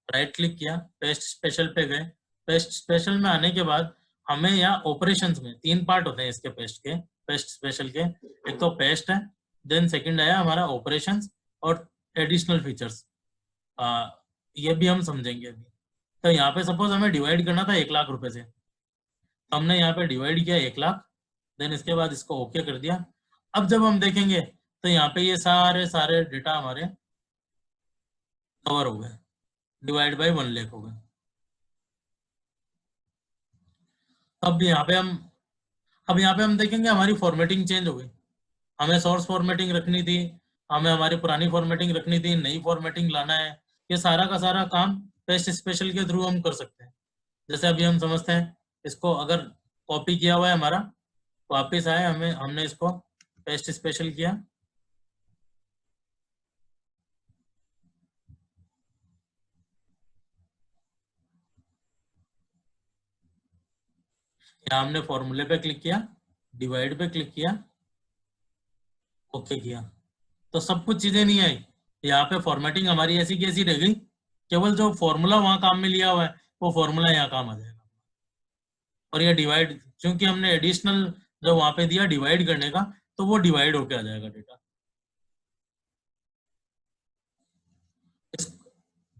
Speaker 1: राइट क्लिक किया, पेस्ट स्पेशल पे गए। पेस्ट स्पेशल में आने के बाद हमें यहाँ ऑपरेशंस में 3 पार्ट होते हैं इसके पेस्ट स्पेशल के, एक तो पेस्ट है, देन सेकंड आया हमारा ऑपरेशंस, और एडिशनल फीचर्स, ये भी हम समझेंगे अभी। तो यहाँ पे सपोज हमें डिवाइड करना था 1 लाख रुपए से, तो हमने यहाँ पे डिवाइड किया 1 लाख, देन इसके बाद इसको ओके कर दिया। अब जब हम देखेंगे तो यहाँ पे ये सारे सारे डेटा हमारे कवर हो गए, डिवाइड बाई 1 लाख हो गए। अब यहाँ पे हम देखेंगे हमारी फॉर्मेटिंग चेंज हो गई। हमें सोर्स फॉर्मेटिंग रखनी थी, हमें हमारी पुरानी फॉर्मेटिंग रखनी थी, नई फॉर्मेटिंग लाना है। ये सारा का सारा काम पेस्ट स्पेशल के थ्रू हम कर सकते हैं। जैसे अभी हम समझते हैं, इसको अगर कॉपी किया हुआ है हमारा, वापस आए, हमने इसको पेस्ट स्पेशल किया, यहाँ हमने फॉर्मूले पे क्लिक किया, डिवाइड पे क्लिक किया, ओके किया, तो सब कुछ चीजें नहीं आई। यहाँ पे फॉर्मेटिंग हमारी ऐसी की ऐसी रह गई, केवल जो फॉर्मूला वहां काम में लिया हुआ है वो फॉर्मूला यहाँ काम आ जाएगा। और ये डिवाइड, क्योंकि हमने एडिशनल जो वहां पे दिया डिवाइड करने का, तो वो डिवाइड होके आ जाएगा डेटा।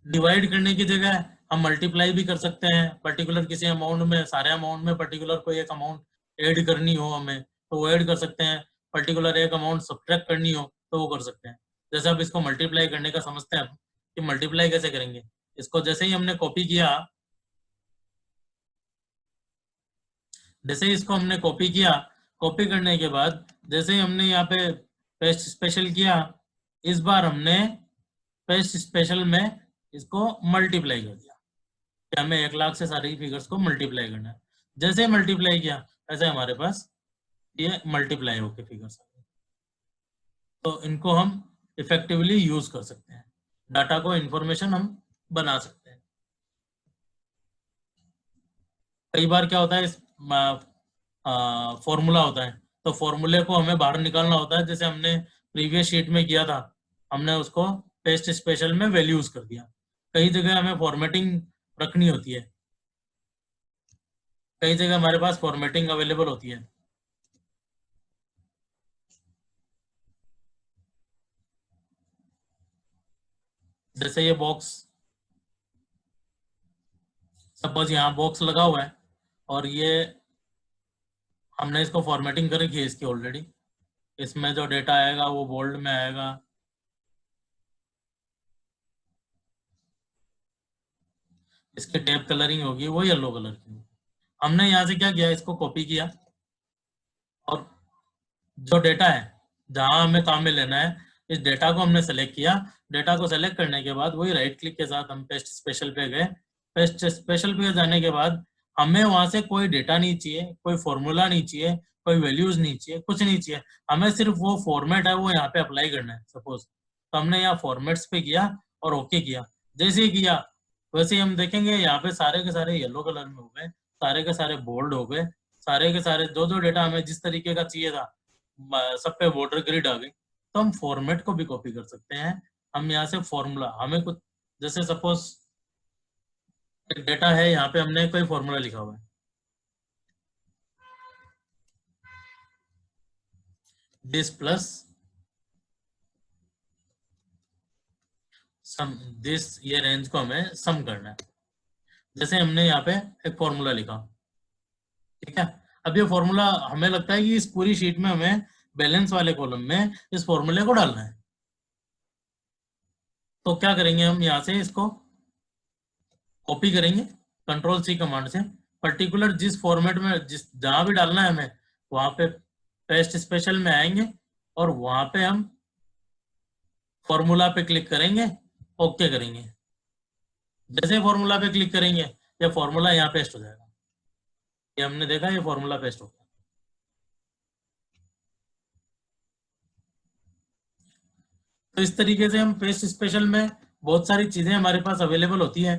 Speaker 1: डिवाइड करने की जगह हम मल्टीप्लाई भी कर सकते हैं, पर्टिकुलर किसी अमाउंट में, सारे अमाउंट में पर्टिकुलर कोई एक अमाउंट ऐड करनी हो हमें, तो वो ऐड कर सकते हैं। पर्टिकुलर एक अमाउंट सब्ट्रैक्ट करनी हो तो वो कर सकते हैं। जैसे अब इसको मल्टीप्लाई करने का समझते हैं कि मल्टीप्लाई कैसे करेंगे। इसको जैसे ही हमने कॉपी किया, जैसे ही इसको हमने कॉपी किया, कॉपी करने के बाद जैसे ही हमने यहाँ पे पेस्ट स्पेशल किया, इस बार हमने पेस्ट स्पेशल में इसको मल्टीप्लाई कर दिया कि हमें 1 लाख से सारी फिगर्स को मल्टीप्लाई करना है। जैसे ही मल्टीप्लाई किया, ऐसे हमारे पास ये मल्टीप्लाई होके फिगर्स आ गए। तो इनको हम इफेक्टिवली यूज कर सकते हैं, डाटा को इंफॉर्मेशन हम बना सकते हैं। कई बार क्या होता है, इस फॉर्मूला होता है, तो फॉर्मूले को हमें बाहर निकालना होता है, जैसे हमने प्रीवियस शीट में किया था, हमने उसको पेस्ट स्पेशल में वैल्यूज कर दिया। कई जगह हमें फॉर्मेटिंग रखनी होती है, कई जगह हमारे पास फॉर्मेटिंग अवेलेबल होती है। जैसे ये बॉक्स, सपोज यहाँ बॉक्स लगा हुआ है, और ये हमने इसको फॉर्मेटिंग कर रखी है इसकी ऑलरेडी। इसमें जो डेटा आएगा वो बोल्ड में आएगा, इसकी टैब कलरिंग होगी वो येलो कलर की। हमने यहाँ से क्या किया, इसको कॉपी किया और जो डेटा है जहां हमें काम में लेना है इस डेटा को हमने सेलेक्ट किया। डेटा को सेलेक्ट करने के बाद वही राइट क्लिक के साथ हम पेस्ट स्पेशल पे गए। पेस्ट स्पेशल पे जाने के बाद हमें वहां से कोई डेटा नहीं चाहिए, कोई फॉर्मूला नहीं चाहिए, कोई वैल्यूज नहीं चाहिए, कुछ नहीं चाहिए। हमें सिर्फ वो फॉर्मेट है वो यहाँ पे अप्लाई करना है सपोज। तो हमने यहाँ फॉर्मेट्स पे किया और ओके किया। जैसे ही किया वैसे ही हम देखेंगे यहाँ पे सारे के सारे येलो कलर में हो गए, सारे के सारे बोल्ड हो गए, सारे के सारे जो जो डेटा हमें जिस तरीके का चाहिए था सब पे बॉर्डर ग्रिड आ गई। तो हम फॉर्मेट को भी कॉपी कर सकते हैं। हम यहाँ से फॉर्मूला हमें कुछ, जैसे सपोज एक डेटा है यहाँ पे हमने कोई फॉर्मूला लिखा हुआ है, दिस प्लस सम दिस, ये रेंज को हमें सम करना है। जैसे हमने यहाँ पे एक फॉर्मूला लिखा, ठीक है। अब ये फॉर्मूला हमें लगता है कि इस पूरी शीट में हमें बैलेंस वाले कॉलम में इस फॉर्मूले को डालना है। तो क्या करेंगे, हम यहाँ से इसको कॉपी करेंगे कंट्रोल सी कमांड से, पर्टिकुलर जिस फॉर्मेट में जिस जहां भी डालना है हमें वहां पे पेस्ट स्पेशल में आएंगे और वहां पे हम फॉर्मूला पे क्लिक करेंगे, ओके करेंगे। जैसे फॉर्मूला पे क्लिक करेंगे ये फॉर्मूला यहाँ पेस्ट हो जाएगा। ये हमने देखा ये फॉर्मूला पेस्ट हो गया। तो इस तरीके से हम पेस्ट स्पेशल में बहुत सारी चीजें हमारे पास अवेलेबल होती है।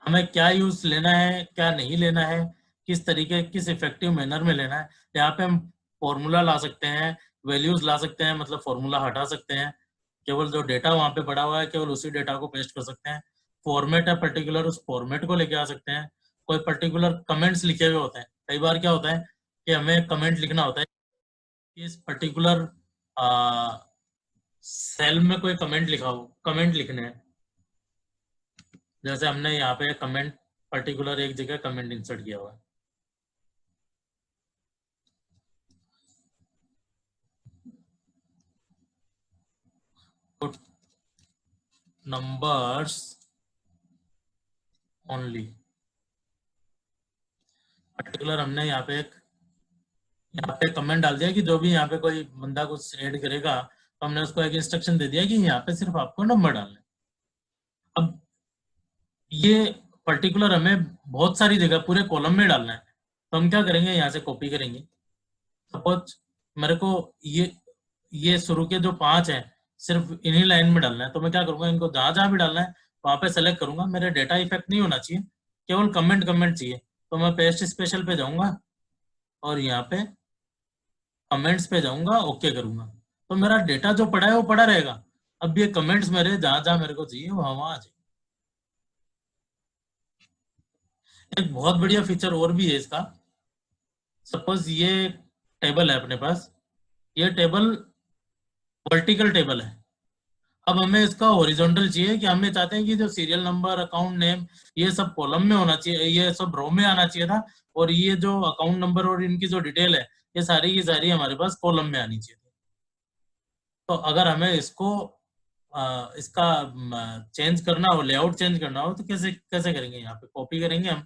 Speaker 1: हमें क्या यूज लेना है क्या नहीं लेना है, किस तरीके किस इफेक्टिव मैनर में लेना है। यहाँ पे हम फॉर्मूला ला सकते हैं, वैल्यूज ला सकते हैं, मतलब फॉर्मूला हटा सकते हैं, केवल जो डेटा वहां पे पड़ा हुआ है केवल उसी डेटा को पेस्ट कर सकते हैं। फॉर्मेट है पर्टिकुलर, उस फॉर्मेट को लेके आ सकते हैं। कोई पर्टिकुलर कमेंट्स लिखे हुए होते हैं, कई बार क्या होता है कि हमें कमेंट लिखना होता है कि इस पर्टिकुलर सेल में कोई कमेंट लिखा हो, कमेंट लिखने हैं। जैसे हमने यहाँ पे कमेंट पर्टिकुलर एक जगह कमेंट इंसर्ट किया हुआ है, पुट नंबर्स ओनली। पर्टिकुलर हमने यहाँ पे कमेंट डाल दिया कि जो भी यहाँ पे कोई बंदा कुछ ऐड करेगा तो हमने उसको एक इंस्ट्रक्शन दे दिया कि यहाँ पे सिर्फ आपको नंबर डालना है। अब ये पर्टिकुलर हमें बहुत सारी जगह पूरे कॉलम में डालना है, तो हम क्या करेंगे यहाँ से कॉपी करेंगे। सपोज मेरे को ये शुरू के जो 5 हैं सिर्फ इन्हीं लाइन में डालना है, तो मैं क्या करूंगा, इनको जहां जहां भी डालना है वहां पे सेलेक्ट करूंगा। मेरे डेटा इफेक्ट नहीं होना चाहिए, केवल कमेंट कमेंट चाहिए। तो मैं पेस्ट स्पेशल पे जाऊंगा और यहाँ पे कमेंट्स पे जाऊंगा, ओके करूंगा। तो मेरा डेटा जो पड़ा है वो पड़ा रहेगा। अब ये कमेंट्स मेरे जहां जहां मेरे को चाहिए वहां वहां आ जाए। एक बहुत बढ़िया फीचर और भी है इसका। सपोज ये टेबल है अपने पास, ये टेबल वर्टिकल टेबल है। अब हमें इसका हॉरिजॉन्टल चाहिए कि हमें चाहते हैं कि जो सीरियल नंबर, अकाउंट नेम, ये सब कॉलम में होना चाहिए, ये सब रो में आना चाहिए था, और ये जो अकाउंट नंबर और इनकी जो डिटेल है ये सारी की सारी हमारे पास कॉलम में आनी चाहिए थी। तो अगर हमें इसको इसका चेंज करना हो, लेआउट चेंज करना हो, तो कैसे कैसे करेंगे, यहाँ पे कॉपी करेंगे हम।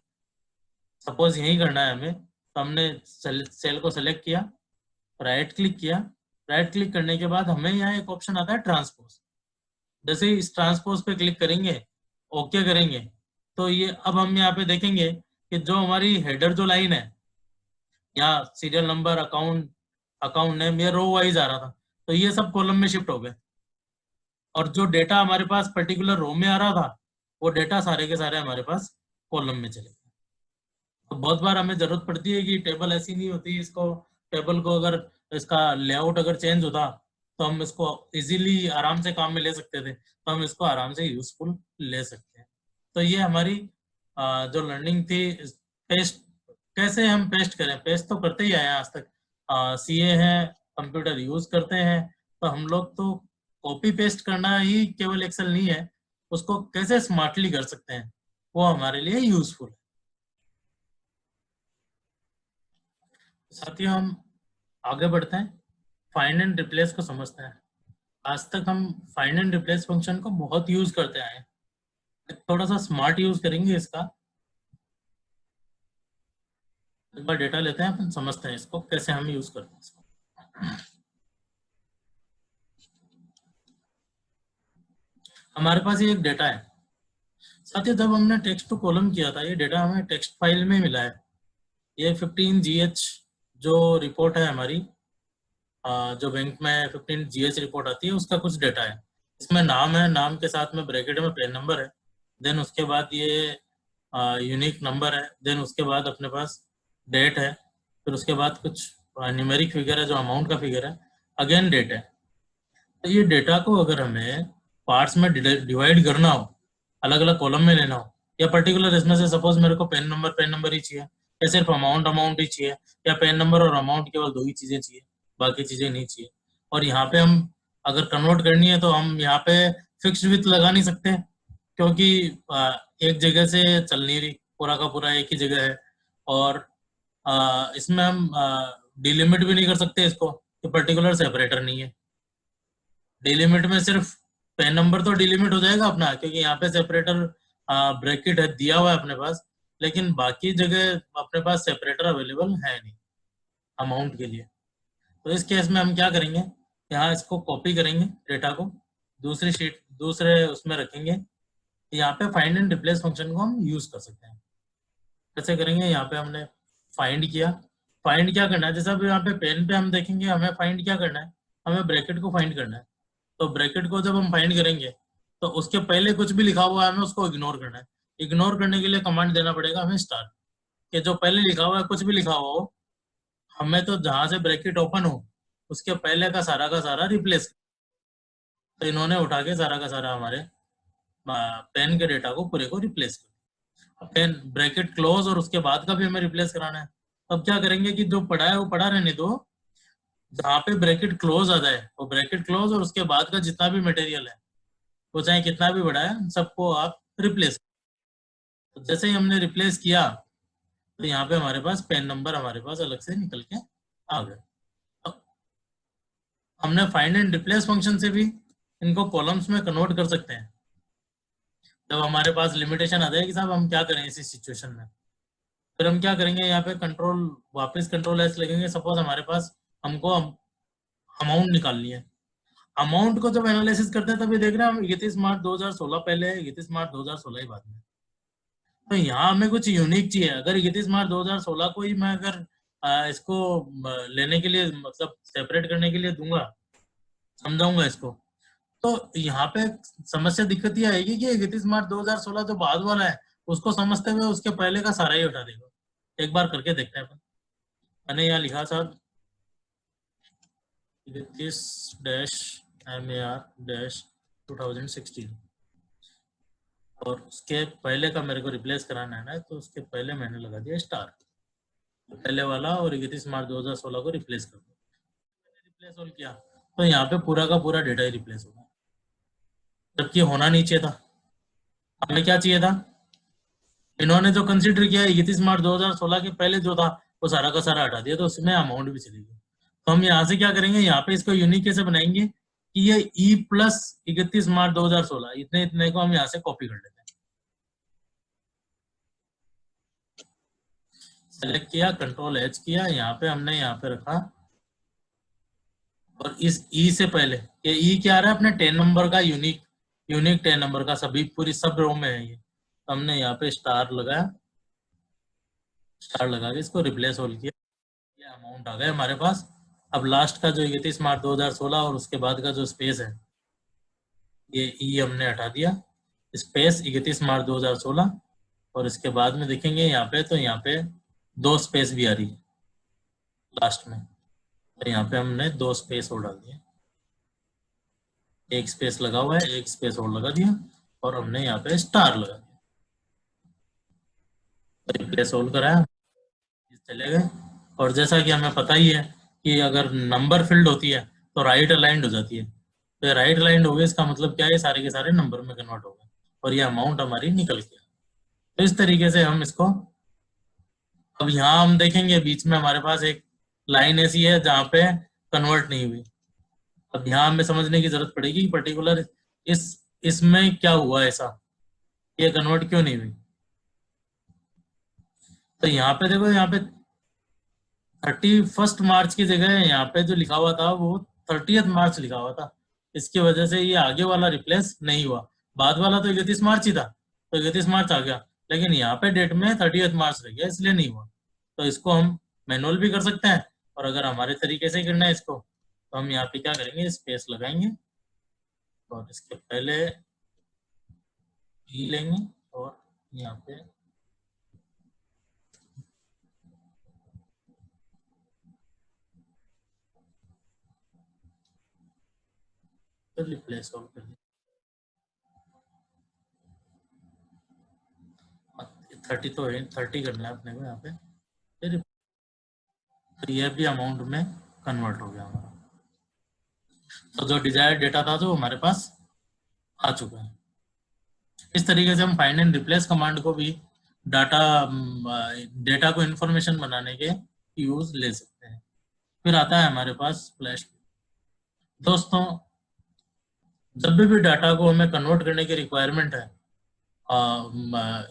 Speaker 1: सपोज यही करना है हमें, तो हमने सेल को सेलेक्ट किया, राइट क्लिक किया। राइट क्लिक करने के बाद हमें यहाँ एक ऑप्शन आता है ट्रांसपोज। जैसे ही इस ट्रांसपोज पे क्लिक करेंगे, ओके करेंगे, तो ये अब हम यहाँ पे देखेंगे कि जो हमारी हेडर जो लाइन है, यहाँ serial number, account, account name, ये रो वाइज आ रहा था, तो ये सब कॉलम में शिफ्ट हो गए। और जो डेटा हमारे पास पर्टिकुलर रो में आ रहा था वो डेटा सारे के सारे हमारे पास कॉलम में चले गए। तो बहुत बार हमें जरूरत पड़ती है कि टेबल ऐसी नहीं होती, इसको टेबल को अगर इसका लेआउट अगर चेंज होता तो हम इसको इजीली आराम से काम में ले सकते थे, तो हम इसको आराम से यूजफुल ले सकते हैं। तो ये हमारी जो लर्निंग थी, पेस्ट कैसे हम पेस्ट करें, पेस्ट तो करते ही आए हैं आज तक, सीए हैं, कंप्यूटर यूज करते हैं, तो हम लोग तो कॉपी पेस्ट करना ही केवल एक्सेल नहीं है, उसको कैसे स्मार्टली कर सकते हैं वो हमारे लिए यूजफुल है। साथियों हम आगे बढ़ते हैं, फाइंड एंड रिप्लेस को समझते हैं। आज तक हम फाइंड एंड रिप्लेस फंक्शन को बहुत यूज करते आए हैं, थोड़ा सा स्मार्ट यूज करेंगे इसका। एक बार डेटा लेते हैं, अपन समझते हैं इसको कैसे हम यूज करते हैं इसको। हमारे पास ये एक डेटा है साथियों, जब हमने टेक्स्ट टू कॉलम किया था, ये डेटा हमें टेक्स्ट फाइल में मिला है। ये 15GH जो रिपोर्ट है हमारी, जो बैंक में 15GH रिपोर्ट आती है, उसका कुछ डेटा है। इसमें नाम है, नाम के साथ में ब्रैकेट में पेन नंबर है, देन उसके बाद ये यूनिक नंबर है, देन उसके बाद अपने पास डेट है, फिर उसके बाद कुछ न्यूमेरिक फिगर है जो अमाउंट का फिगर है, अगेन डेट है। तो ये डेटा को अगर हमें पार्ट्स में डिवाइड करना हो, अलग अलग कॉलम में लेना हो, या पर्टिकुलर इसमें से सपोज मेरे को पेन नंबर ही चाहिए, या सिर्फ अमाउंट ही चाहिए, या पेन नंबर और अमाउंट केवल दो ही चीजें चाहिए, बाकी चीजें नहीं चाहिए। और यहाँ पे हम अगर कन्वर्ट करनी है तो हम यहाँ पे फिक्स्ड विथ लगा नहीं सकते, क्योंकि एक जगह से चल नहीं रही, पूरा का पूरा एक ही जगह है। और इसमें हम डिलिमिट भी नहीं कर सकते इसको, कि पर्टिकुलर सेपरेटर नहीं है। डिलिमिट में सिर्फ पेन नंबर तो डिलिमिट हो जाएगा अपना, क्योंकि यहाँ पे सेपरेटर ब्रैकेट है दिया हुआ है अपने पास, लेकिन बाकी जगह अपने पास सेपरेटर अवेलेबल है नहीं अमाउंट के लिए। तो इस केस में हम क्या करेंगे, यहाँ इसको कॉपी करेंगे डेटा को, दूसरी शीट दूसरे उसमें रखेंगे। यहाँ पे फाइंड एंड रिप्लेस फंक्शन को हम यूज कर सकते हैं। कैसे करेंगे, यहाँ पे हमने फाइंड किया, फाइंड क्या करना है, जैसे अभी यहाँ पे पेन पे हम देखेंगे हमें फाइंड क्या करना है, हमें ब्रैकेट को फाइंड करना है। तो ब्रैकेट को जब हम फाइंड करेंगे तो उसके पहले कुछ भी लिखा हुआ है हमें उसको इग्नोर करना है। इग्नोर करने के लिए कमांड देना पड़ेगा हमें स्टार, कि जो पहले लिखा हुआ है कुछ भी लिखा हुआ हो, हमें तो जहां से ब्रैकेट ओपन हो उसके पहले का सारा रिप्लेस। तो इन्होंने उठा के सारा का सारा हमारे पेन के डेटा को पूरे को रिप्लेस कर, पेन ब्रैकेट क्लोज और उसके बाद का भी हमें रिप्लेस कराना है। अब क्या करेंगे कि जो पड़ा है वो पड़ा रहने दो, जहाँ पे ब्रैकेट क्लोज आ जाए वो ब्रैकेट क्लोज, और उसके बाद का जितना भी मटेरियल है वो चाहे कितना भी बड़ा है सबको आप रिप्लेस। तो जैसे ही हमने रिप्लेस किया तो यहाँ पे हमारे पास पेन नंबर हमारे पास अलग से निकल के आ गए। तो हमने फाइंड एंड रिप्लेस फंक्शन से भी इनको कॉलम्स में कन्वर्ट कर सकते हैं। जब हमारे पास लिमिटेशन आ जाएगी साहब हम क्या करें इसी सिचुएशन में, फिर हम क्या करेंगे, यहाँ पे कंट्रोल वापस कंट्रोल एस लगेंगे। सपोज हमारे पास हमको अमाउंट निकालनी है, अमाउंट को जब एनालिसिस करते हैं तब ये देख रहे हैं हम 31 मार्च 2016 पहले है, 31 मार्च 2016 ही बाद में। तो यहाँ हमें कुछ यूनिक चाहिए। अगर 31 मार्च 2016 को ही मैं अगर इसको लेने के लिए मतलब सेपरेट करने के लिए दूंगा, समझाऊंगा इसको, तो यहाँ पे समस्या दिक्कत ये आएगी कि 31 मार्च 2016 जो बाद वाला है उसको समझते हुए उसके पहले का सारा ही उठा देगा। एक बार करके देखते हैं अपन। मैंने यहाँ लिखा साहब 31-MAR-2016 और उसके पहले का मेरे को रिप्लेस कराना है ना, तो उसके पहले मैंने लगा दिया स्टार, पहले वाला, और 31 मार्च 2016 को रिप्लेस कर दिया। रिप्लेस ऑल किया तो यहाँ पे पूरा का पूरा डेटा ही रिप्लेस होगा, जबकि होना नहीं चाहिए था। हमें क्या चाहिए था, इन्होंने जो कंसीडर किया 31 मार्च 2016 के पहले जो था वो सारा का सारा हटा दिया, तो उसमें अमाउंट भी चली गई। तो हम यहाँ से क्या करेंगे, यहाँ पे इसको यूनिक कैसे बनाएंगे कि ये ई प्लस 31 मार्च 2016 इतने इतने को हम यहाँ से कॉपी कर लेते हैं। सेलेक्ट किया, कंट्रोल एच किया, यहाँ पे हमने यहाँ पे रखा, और इस ई से पहले ये ई क्या आ रहा है अपने 10 नंबर का यूनिक 10 नंबर का, सभी पूरी सब रो में है ये। तो हमने यहाँ पे स्टार लगाया, स्टार लगा के इसको रिप्लेस ऑल किया, ये अमाउंट आ गया हमारे पास। अब लास्ट का जो 31 मार्च 2016 और उसके बाद का जो स्पेस है ये ई हमने हटा दिया, स्पेस 31 मार्च 2016, और इसके बाद में देखेंगे यहाँ पे तो यहाँ पे 2 स्पेस भी आ रही है लास्ट में, तो यहाँ पे हमने 2 स्पेस और डाल दिए, एक स्पेस लगा हुआ है, एक स्पेस और लगा दिया, और हमने यहाँ पे स्टार लगा दिया, रिप्लेस ऑल कराया, चले गए। और जैसा कि हमें पता ही है कि अगर नंबर फील्ड होती है तो राइट अलाइंड हो जाती है, तो राइट अलाइंड हो गए इसका मतलब क्या है, सारे के सारे नंबर में कन्वर्ट हो गए और ये अमाउंट हमारी निकल गया। तो इस तरीके से हम इसको, अब यहाँ हम देखेंगे बीच में हमारे पास एक लाइन ऐसी है जहाँ पे कन्वर्ट नहीं हुई। अब यहाँ हमें समझने की जरूरत पड़ेगी कि पर्टिकुलर इस इसमें क्या हुआ ऐसा, ये कन्वर्ट क्यों नहीं हुई। तो यहाँ पे देखो, यहाँ पे 31 मार्च की जगह यहाँ पे जो लिखा हुआ था वो 30 मार्च लिखा हुआ था। इसकी वजह से ये आगे वाला रिप्लेस नहीं हुआ। बाद वाला तो 31 मार्च ही था, तो 31 मार्च आ गया, लेकिन यहाँ पे डेट में 30 मार्च रह गया, इसलिए नहीं हुआ। तो इसको हम मैनुअल भी कर सकते हैं, और अगर हमारे तरीके से करना है इसको, तो हम यहाँ पे क्या करेंगे, स्पेस लगाएंगे और इसके पहले ई लेंगे और यहाँ पे रिप्लेस कर देंगे। 30 तो है, 30 करना है अपने को यहाँ पे, फिर तो ये भी अमाउंट में कन्वर्ट हो गया हमारा। तो जो डिजायर्ड डेटा था जो हमारे पास आ चुका है। इस तरीके से हम फाइंड एंड रिप्लेस कमांड को भी डाटा डेटा को इंफॉर्मेशन बनाने के यूज ले सकते हैं। फिर आता है हमारे पास फ्लैश। दोस्तों, जब भी डाटा को हमें कन्वर्ट करने की रिक्वायरमेंट है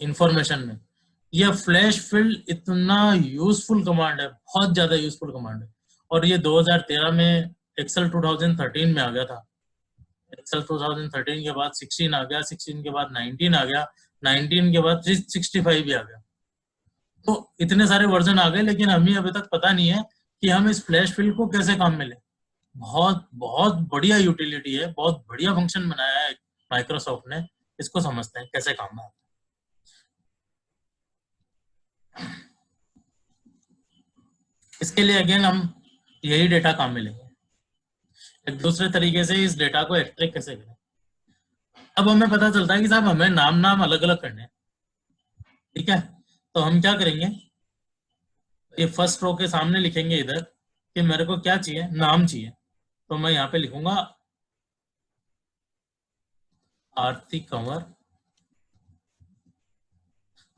Speaker 1: इंफॉर्मेशन में, यह फ्लैश फिल इतना यूजफुल कमांड है, बहुत ज्यादा यूजफुल कमांड है। और ये 2013 में एक्सेल 2013 में आ गया था। एक्सेल 2013 के बाद 16 आ गया, 16 के बाद 19 आ गया, 19 के बाद 365 भी आ गया। तो इतने सारे वर्जन आ गए, लेकिन हमें अभी तक पता नहीं है कि हम इस फ्लैश फिल को कैसे काम में लें। बहुत बहुत बढ़िया यूटिलिटी है, बहुत बढ़िया फंक्शन बनाया है माइक्रोसॉफ्ट ने। इसको समझते हैं कैसे काम में आता है। इसके लिए अगेन हम यही डेटा काम में लेंगे। एक दूसरे तरीके से इस डेटा को एक्सट्रैक्ट कैसे करें। अब हमें पता चलता है कि साहब हमें नाम नाम अलग अलग करने हैं, ठीक है। तो हम क्या करेंगे, ये फर्स्ट रो के सामने लिखेंगे इधर कि मेरे को क्या चाहिए, नाम चाहिए। तो मैं यहाँ पे लिखूंगा आरती कंवर।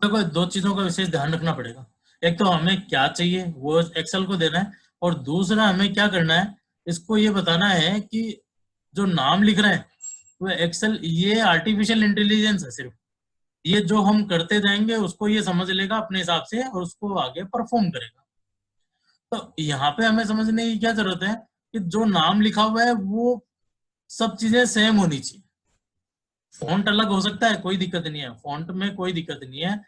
Speaker 1: देखो, दो चीजों का विशेष ध्यान रखना पड़ेगा। एक तो हमें क्या चाहिए वो एक्सेल को देना है, और दूसरा हमें क्या करना है, इसको ये बताना है कि जो नाम लिख रहे हैं वो एक्सेल, ये आर्टिफिशियल इंटेलिजेंस है सिर्फ। ये जो हम करते जाएंगे उसको ये समझ लेगा अपने हिसाब से और उसको आगे परफॉर्म करेगा। तो यहाँ पे हमें समझने की क्या जरूरत है कि जो नाम लिखा हुआ है वो सब चीजें सेम होनी चाहिए। फॉन्ट अलग हो सकता है, कोई दिक्कत नहीं है, फॉन्ट में कोई दिक्कत नहीं है।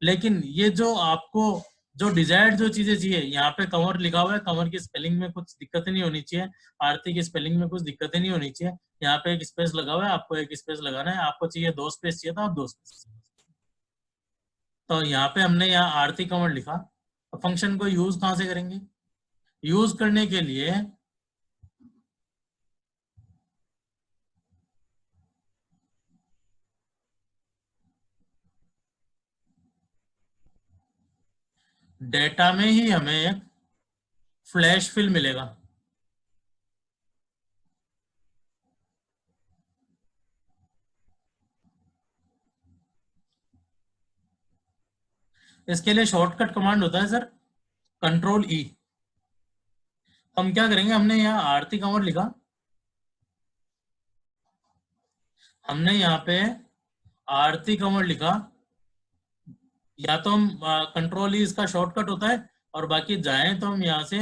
Speaker 1: लेकिन ये जो आपको जो डिजायर्ड जो चीजें चाहिए, यहाँ पे कंवर लिखा हुआ है, कंवर की स्पेलिंग में कुछ दिक्कत नहीं होनी चाहिए, आरती की स्पेलिंग में कुछ दिक्कत नहीं होनी चाहिए। यहाँ पे एक स्पेस लगा हुआ है, आपको एक स्पेस लगाना है। आपको चाहिए 2 स्पेस चाहिए, तो आप 2 स्पेस। तो यहाँ पे हमने यहाँ आरती कंवर लिखा। फंक्शन को यूज कहाँ से करेंगे, यूज करने के लिए डेटा में ही हमें एक फ्लैश फिल मिलेगा। इसके लिए शॉर्टकट कमांड होता है सर, कंट्रोल ई। हम क्या करेंगे, हमने यहाँ आरती कंवर लिखा, हमने यहाँ पे आरती कंवर लिखा। या तो हम कंट्रोल ई इसका शॉर्टकट होता है, और बाकी जाएं तो हम यहाँ से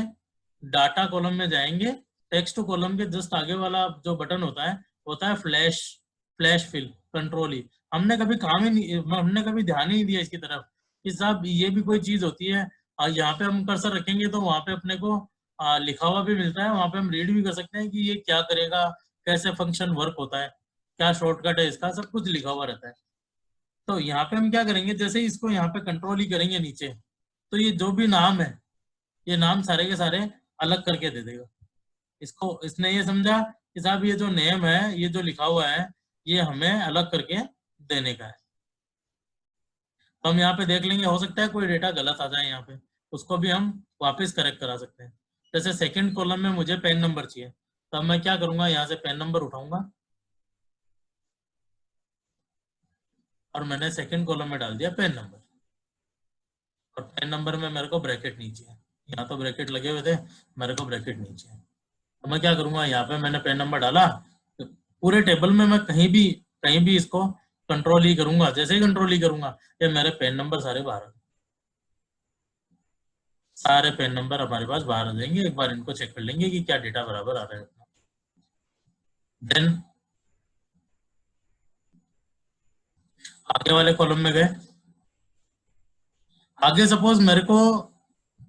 Speaker 1: डाटा कॉलम में जाएंगे। टेक्स्ट कॉलम के जस्ट आगे वाला जो बटन होता है flash flash fill, control E. हमने कभी काम ही नहीं, हमने कभी ध्यान ही नहीं दिया इसकी तरफ कि साहब ये भी कोई चीज होती है। यहाँ पे हम कर्सर रखेंगे तो वहां पे अपने को लिखा हुआ भी मिलता है, वहां पे हम रीड भी कर सकते हैं कि ये क्या करेगा, कैसे फंक्शन वर्क होता है, क्या शॉर्टकट है इसका, सब कुछ लिखा हुआ रहता है। तो यहाँ पे हम क्या करेंगे, जैसे ही इसको यहाँ पे कंट्रोल ही करेंगे नीचे, तो ये जो भी नाम है, ये नाम सारे के सारे अलग करके दे देगा। इसको इसने ये समझा कि साहब ये जो नेम है, ये जो लिखा हुआ है, ये हमें अलग करके देने का है। तो हम यहाँ पे देख लेंगे, हो सकता है कोई डेटा गलत आ जाए यहाँ पे, उसको भी हम वापस करेक्ट करा सकते हैं। जैसे सेकंड कॉलम में मुझे पेन नंबर चाहिए, तो अब मैं क्या करूंगा, यहाँ से पेन नंबर उठाऊंगा और मैंने सेकंड कॉलम में डाल दिया पेन नंबर। और पेन नंबर में मेरे को ब्रैकेट नहीं चाहिए, यहाँ तो ब्रैकेट लगे हुए थे, मेरे को ब्रैकेट नहीं चाहिए। तो मैं क्या करूंगा, यहाँ पे मैंने पैन नंबर डाला, तो पूरे टेबल में मैं कहीं भी इसको कंट्रोल ही करूंगा। जैसे ही कंट्रोल ही करूंगा, ये मेरे पैन नंबर सारे बाहर, सारे पैन नंबर हमारे पास बाहर आ जाएंगे। एक बार इनको चेक कर लेंगे कि क्या डेटा बराबर आ रहा है। देन आगे वाले कॉलम में गए। आगे सपोज मेरे को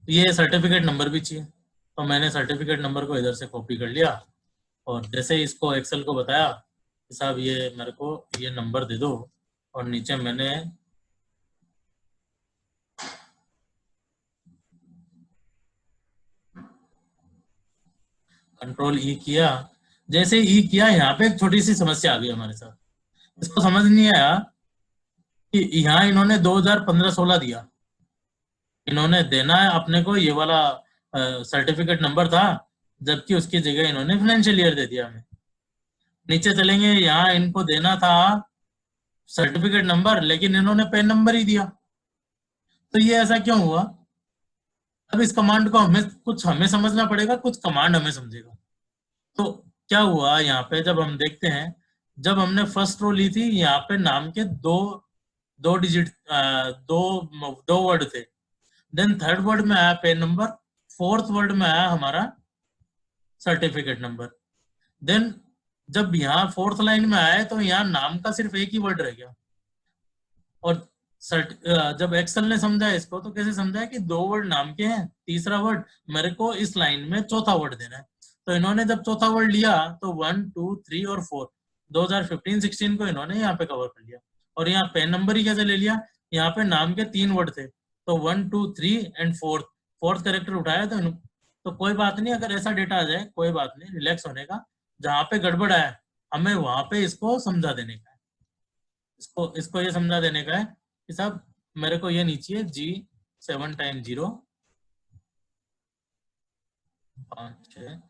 Speaker 1: ये सर्टिफिकेट नंबर भी चाहिए, तो मैंने सर्टिफिकेट नंबर को इधर से कॉपी कर लिया, और जैसे ही इसको एक्सेल को बताया कि साहब ये मेरे को ये नंबर दे दो, और नीचे मैंने कंट्रोल ई किया। जैसे ई किया, यहाँ पे एक छोटी सी समस्या आ गई हमारे साथ। इसको समझ नहीं आया कि यहाँ इन्होंने 2015-16 दिया, इन्होंने देना है अपने को ये वाला सर्टिफिकेट नंबर था, जबकि उसकी जगह इन्होंने फाइनेंशियल ईयर दे दिया हमें। नीचे चलेंगे, यहाँ इनको देना था सर्टिफिकेट नंबर, लेकिन इन्होंने पैन नंबर ही दिया। तो ये ऐसा क्यों हुआ? अब इस कमांड को हमें समझना पड़ेगा, कुछ कमांड हमें समझेगा। तो क्या हुआ यहाँ पे, जब हम देखते हैं, जब हमने फर्स्ट रो ली थी, यहाँ पे नाम के दो डिजिट, दो वर्ड थे। देन थर्ड वर्ड में आया पैन नंबर, फोर्थ वर्ड में आया हमारा सर्टिफिकेट नंबर। देन जब यहाँ फोर्थ लाइन में आया, तो यहाँ नाम का सिर्फ एक ही वर्ड रह गया। और जब एक्सेल ने समझा इसको, तो कैसे समझा कि दो वर्ड नाम के हैं, तीसरा वर्ड मेरे को इस लाइन में चौथा वर्ड देना है। तो इन्होंने जब चौथा वर्ड लिया, तो 1, 2, 3 और 4 2015-16 को इन्होंने यहाँ पे कवर कर लिया। और यहाँ पैन नंबर ही कैसे ले लिया, यहाँ पे नाम के 3 वर्ड थे, तो 1, 2, 3 एंड फोर्थ कैरेक्टर उठाया। तो कोई बात नहीं, अगर ऐसा डेटा आ जाए, कोई बात नहीं, रिलैक्स होने का। जहाँ पे गड़बड़ है, हमें वहां पे इसको समझा देने का है। इसको ये समझा देने का है कि साहब मेरे को ये नहीं चाहिए G7 टाइम 0 5 6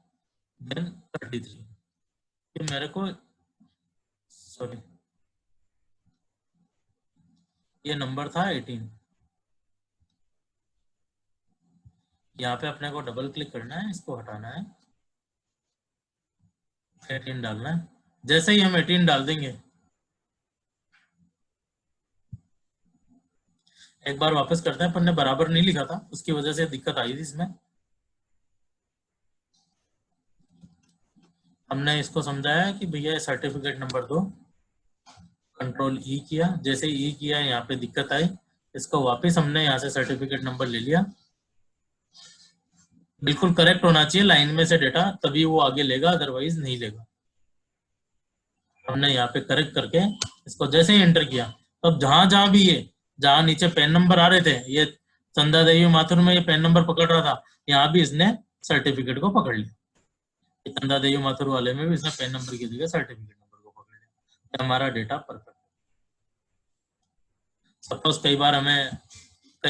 Speaker 1: देन 33, ये मेरे को, सॉरी, ये नंबर था 18। यहाँ पे अपने को डबल क्लिक करना है, इसको हटाना है, 18 डालना है। जैसे ही हम 18 डाल देंगे, एक बार वापस करते हैं, अपन ने बराबर नहीं लिखा था, उसकी वजह से दिक्कत आई थी इसमें। हमने इसको समझाया कि भैया सर्टिफिकेट नंबर दो, कंट्रोल ई किया। जैसे ई किया, यहाँ पे दिक्कत आई, इसको वापस हमने यहाँ से सर्टिफिकेट नंबर ले लिया। बिल्कुल करेक्ट होना चाहिए लाइन में से डेटा, तभी वो आगे लेगा, अदरवाइज नहीं लेगा। हमने यहाँ पे करेक्ट करके इसको जैसे ही एंटर किया, तो अब जहां भी ये, जहां नीचे पेन नंबर आ रहे थे, ये चंदा देवी माथुर में ये पेन नंबर पकड़ रहा था, यहाँ भी इसने सर्टिफिकेट को पकड़ लिया। चंदा देवी माथुर वाले में भी इसने पेन नंबर की जगह सर्टिफिकेट नंबर को पकड़ लिया। हमारा डेटा परफेक्ट। सपोज कई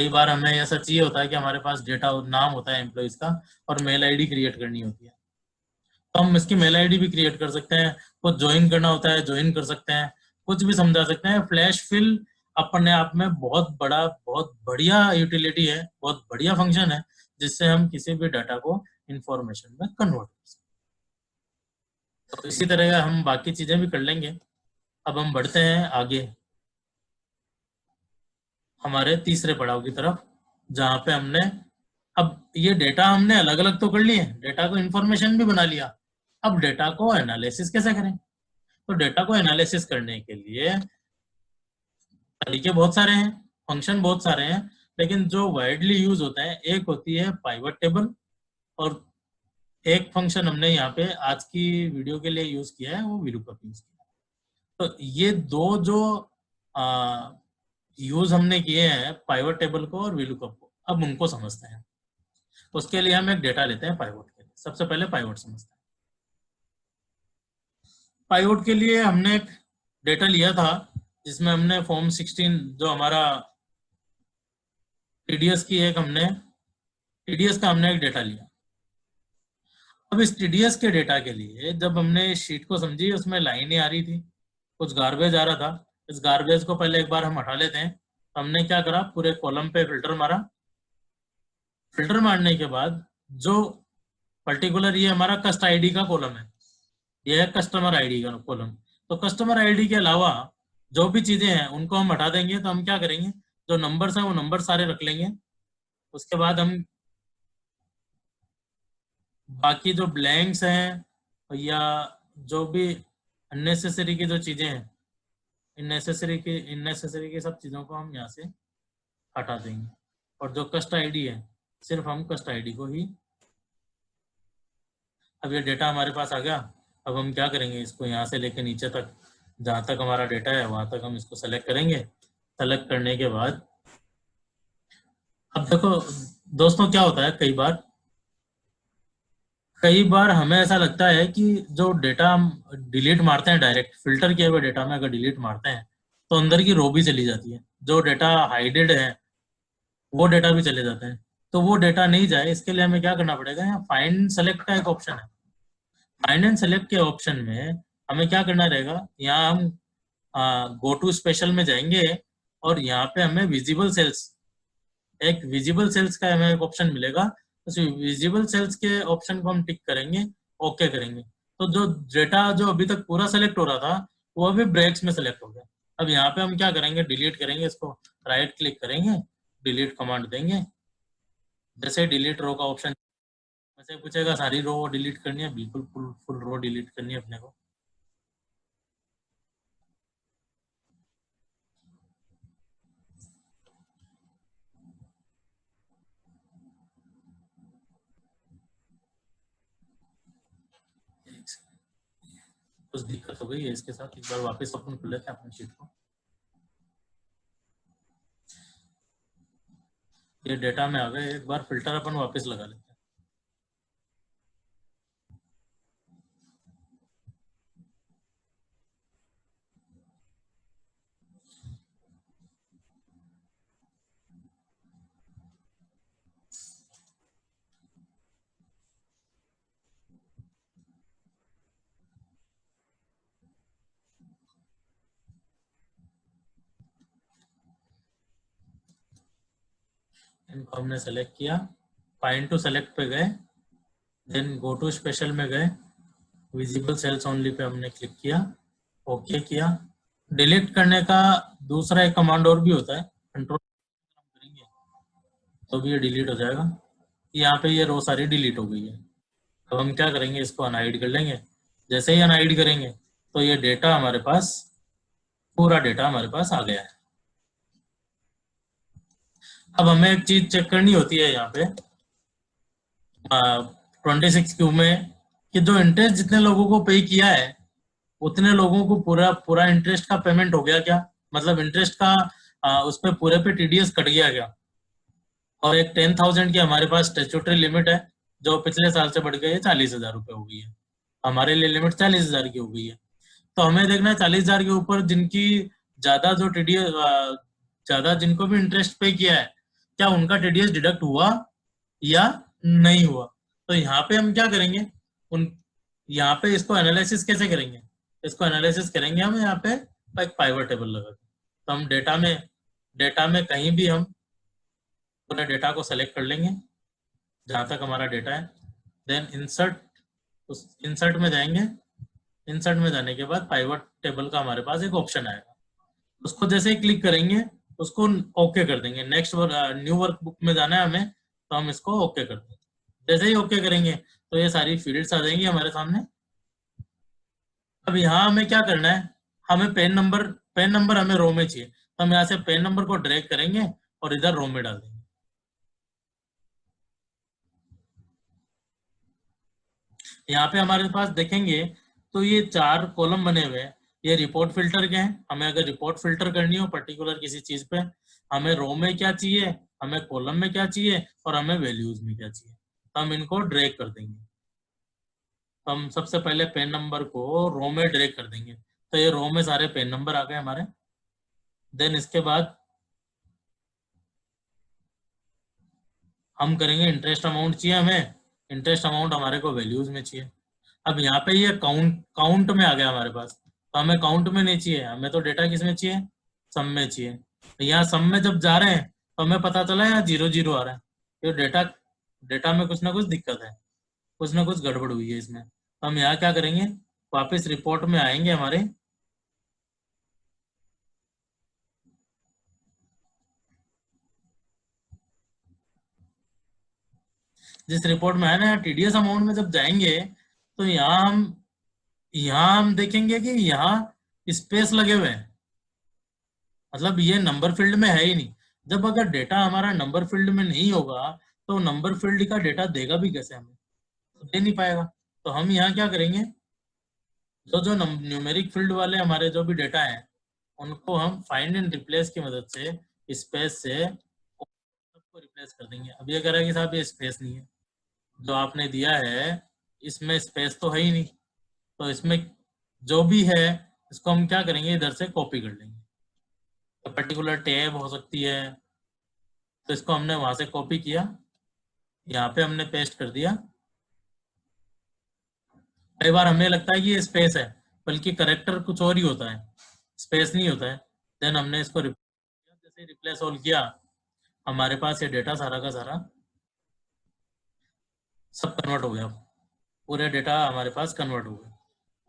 Speaker 1: बार हमें ऐसा चाहिए होता है कि हमारे पास डेटा नाम होता है एम्प्लॉइज का, और मेल आईडी क्रिएट करनी होती है, तो हम इसकी मेल आईडी भी क्रिएट कर सकते हैं। कुछ ज्वाइन करना होता है, ज्वाइन कर सकते हैं, कुछ भी समझा सकते हैं। फ्लैश फिल अपने आप में बहुत बढ़िया यूटिलिटी है, बहुत बढ़िया फंक्शन है, जिससे हम किसी भी डाटा को इंफॉर्मेशन में कन्वर्ट कर सकते हैं। तो इसी तरह हम बाकी चीजें भी कर लेंगे। अब हम बढ़ते हैं आगे हमारे तीसरे पड़ाव की तरफ, जहां पे हमने, अब ये डेटा हमने अलग अलग तो कर लिए, डेटा को इंफॉर्मेशन भी बना लिया। अब डेटा को एनालिसिस कैसे करें? तो डेटा को एनालिसिस करने के लिए तरीके बहुत सारे हैं, फंक्शन बहुत सारे हैं, लेकिन जो वाइडली यूज होता है, एक होती है पाइवट टेबल, और एक फंक्शन हमने यहाँ पे आज की वीडियो के लिए यूज किया है, वो VLOOKUP यूज किया है। तो ये दो जो यूज हमने किए हैं, पाइवट टेबल को और VLOOKUP को, अब उनको समझते हैं। उसके लिए हम एक डेटा लेते हैं पाइवट के लिए। सबसे पहले पाइवट समझते हैं। पाइवट के लिए हमने एक डेटा लिया था, जिसमें हमने फॉर्म 16 जो हमारा टीडीएस का हमने एक डेटा लिया। अब इस टीडीएस के डेटा के लिए जब हमने इस शीट को समझी, उसमें लाइनें आ रही थी, कुछ गार्बेज आ रहा था। इस गार्बेज को पहले एक बार हम हटा लेते हैं। तो हमने क्या करा, पूरे कॉलम पे फिल्टर मारा, फिल्टर मारने के बाद जो पर्टिकुलर ये हमारा कस्ट आईडी का कॉलम है, ये है कस्टमर आईडी का कॉलम। तो कस्टमर आईडी के अलावा जो भी चीजें हैं उनको हम हटा देंगे। तो हम क्या करेंगे, जो नंबर्स हैं वो नंबर सारे रख लेंगे। उसके बाद हम बाकी जो ब्लैंक्स हैं या जो भी अननेसेसरी की जो चीजें हैं, इननेसेसरी की सब चीजों को हम यहाँ से हटा देंगे। और जो कस्ट आईडी है सिर्फ हम कस्ट आईडी को ही, अब ये डेटा हमारे पास आ गया। अब हम क्या करेंगे, इसको यहाँ से लेके नीचे तक जहाँ तक हमारा डेटा है वहां तक हम इसको सेलेक्ट करेंगे। सेलेक्ट करने के बाद अब देखो दोस्तों क्या होता है, कई बार हमें ऐसा लगता है कि जो डेटा हम डिलीट मारते हैं, डायरेक्ट फिल्टर किए हुए डेटा में अगर डिलीट मारते हैं तो अंदर की रो भी चली जाती है, जो डेटा हाइडेड है वो डेटा भी चले जाते हैं। तो वो डेटा नहीं जाए इसके लिए हमें क्या करना पड़ेगा, यहाँ फाइंड सेलेक्ट का एक ऑप्शन है। फाइंड एंड सेलेक्ट के ऑप्शन में हमें क्या करना रहेगा, यहाँ हम गो टू स्पेशल में जाएंगे और यहाँ पे हमें विजिबल सेल्स, एक विजिबल सेल्स का हमें एक ऑप्शन मिलेगा। उस विजिबल सेल्स के ऑप्शन को हम टिक करेंगे, ओके करेंगे। तो जो डेटा जो अभी तक पूरा सेलेक्ट हो रहा था वो अभी ब्रेक्स में सेलेक्ट हो गया। अब यहाँ पे हम क्या करेंगे, डिलीट करेंगे इसको, राइट क्लिक करेंगे, डिलीट कमांड देंगे। जैसे डिलीट रो का ऑप्शन वैसे पूछेगा सारी रो डिलीट करनी है, बिल्कुल फुल फुल रो डिलीट करनी है अपने को। कुछ दिक्कत हो गई है इसके साथ, एक बार वापस ओपन कर लेते हैं अपने शीट को। ये डेटा में आ गए, एक बार फिल्टर अपन वापस लगा लेते हैं। इनको हमने सेलेक्ट किया, फाइंड टू सेलेक्ट पे गए, देन गो टू स्पेशल में गए, विजिबल सेल्स ओनली पे हमने क्लिक किया, ओके किया। डिलीट करने का दूसरा एक कमांड और भी होता है, कंट्रोल करेंगे तो भी ये डिलीट हो जाएगा। यहाँ पे ये रो सारी डिलीट हो गई है। अब हम क्या करेंगे, इसको अनहाइड कर लेंगे। जैसे ही अनहाइड करेंगे तो ये डेटा हमारे पास, पूरा डेटा हमारे पास आ गया है। अब हमें एक चीज चेक करनी होती है यहाँ पे 26 क्यू में, कि जो इंटरेस्ट जितने लोगों को पे किया है उतने लोगों को पूरा पूरा इंटरेस्ट का पेमेंट हो गया क्या, मतलब इंटरेस्ट का उस पे पूरे पे टीडीएस कट गया क्या। और एक 10,000 की हमारे पास स्टेचुटरी लिमिट है जो पिछले साल से बढ़ गई है 40,000 रुपए हो गई है। हमारे लिए लिमिट 40,000 की हो गई है। तो हमें देखना है 40,000 के ऊपर जिनकी ज्यादा जो टीडीएस, ज्यादा जिनको भी इंटरेस्ट पे किया है, क्या उनका टीडीएस डिडक्ट हुआ या नहीं हुआ। तो यहाँ पे हम क्या करेंगे, उन यहाँ पे इसको एनालिसिस कैसे करेंगे, इसको एनालिसिस करेंगे हम यहाँ पे एक पाइवट टेबल लगा के। तो हम डेटा में कहीं भी हम पूरे डेटा को सेलेक्ट कर लेंगे जहां तक हमारा डेटा है, देन इंसर्ट, उस इंसर्ट में जाएंगे। इंसर्ट में जाने के बाद पाइवट टेबल का हमारे पास एक ऑप्शन आएगा, उसको जैसे ही क्लिक करेंगे उसको ओके कर देंगे। नेक्स्ट न्यू वर्कबुक में जाना है हमें, तो हम इसको ओके कर देंगे। जैसे ही ओके करेंगे तो ये सारी फील्ड्स आ जाएंगी हमारे सामने। अब यहाँ हमें क्या करना है, हमें पेन नंबर हमें रो में चाहिए, तो हम यहाँ से पेन नंबर को ड्रैग करेंगे और इधर रो में डाल देंगे। यहाँ पे हमारे पास देखेंगे तो ये 4 कॉलम बने हुए हैं, ये रिपोर्ट फिल्टर के हैं। हमें अगर रिपोर्ट फिल्टर करनी हो पर्टिकुलर किसी चीज पे, हमें रो में क्या चाहिए, हमें कॉलम में क्या चाहिए और हमें वैल्यूज में क्या चाहिए, तो हम इनको ड्रैग कर देंगे। तो हम सबसे पहले पेन नंबर को रो में ड्रैग कर देंगे, तो ये रो में सारे पेन नंबर आ गए हमारे। देन इसके बाद हम करेंगे इंटरेस्ट अमाउंट चाहिए हमें, इंटरेस्ट अमाउंट हमारे को वैल्यूज में चाहिए। अब यहाँ पे ये काउंट में आ गया हमारे पास, तो हमें काउंट में नहीं चाहिए, हमें तो डेटा किस में चाहिए, सम में चाहिए। तो यहाँ सम में जब जा रहे हैं तो हमें पता चला यहाँ 0 0 आ रहा है, ये डेटा डेटा में कुछ ना कुछ दिक्कत है, कुछ ना कुछ गड़बड़ हुई है इसमें। तो हम यहाँ क्या करेंगे, वापस रिपोर्ट में आएंगे हमारे, जिस रिपोर्ट में है ना टीडीएस अमाउंट में जब जाएंगे तो यहाँ हम देखेंगे कि यहाँ स्पेस लगे हुए हैं, मतलब ये नंबर फील्ड में है ही नहीं। जब अगर डेटा हमारा नंबर फील्ड में नहीं होगा तो नंबर फील्ड का डेटा देगा भी कैसे हमें, तो दे नहीं पाएगा। तो हम यहाँ क्या करेंगे, जो जो न्यूमेरिक फील्ड वाले हमारे जो भी डेटा है उनको हम फाइंड एंड रिप्लेस की मदद से स्पेस से सबको रिप्लेस कर देंगे। अब ये कह रहा है कि साहब ये स्पेस नहीं है, जो आपने दिया है इसमें स्पेस तो है ही नहीं, तो इसमें जो भी है इसको हम क्या करेंगे, इधर से कॉपी कर लेंगे। तो पर्टिकुलर टैब हो सकती है, तो इसको हमने वहां से कॉपी किया, यहाँ पे हमने पेस्ट कर दिया। कई बार हमें लगता है कि ये स्पेस है, बल्कि करेक्टर कुछ और ही होता है, स्पेस नहीं होता है। देन हमने इसको जैसे रिप्लेस ऑल किया, हमारे पास ये डेटा सारा का सारा सब कन्वर्ट हो गया, पूरे डेटा हमारे पास कन्वर्ट हो गए।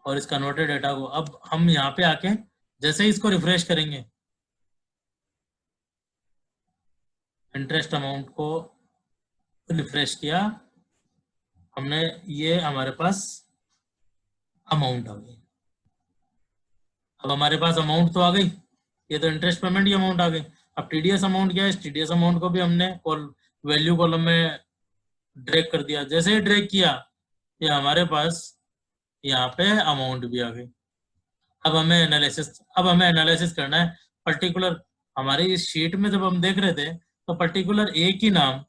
Speaker 1: और इस कन्वर्टेड डेटा को अब हम यहाँ पे आके जैसे ही इसको रिफ्रेश करेंगे, इंटरेस्ट अमाउंट को रिफ्रेश किया हमने, ये हमारे पास अमाउंट आ गई। अब हमारे पास अमाउंट तो आ गई, ये तो इंटरेस्ट पेमेंट की अमाउंट आ गई। अब टीडीएस अमाउंट क्या है, इस टीडीएस अमाउंट को भी हमने वैल्यू कॉलम में ड्रैग कर दिया। जैसे ही ड्रैग किया ये हमारे पास यहाँ पे अमाउंट भी आ गई। अब हमें एनालिसिस करना है पर्टिकुलर, हमारी इस शीट में जब हम देख रहे थे तो पर्टिकुलर एक ही नाम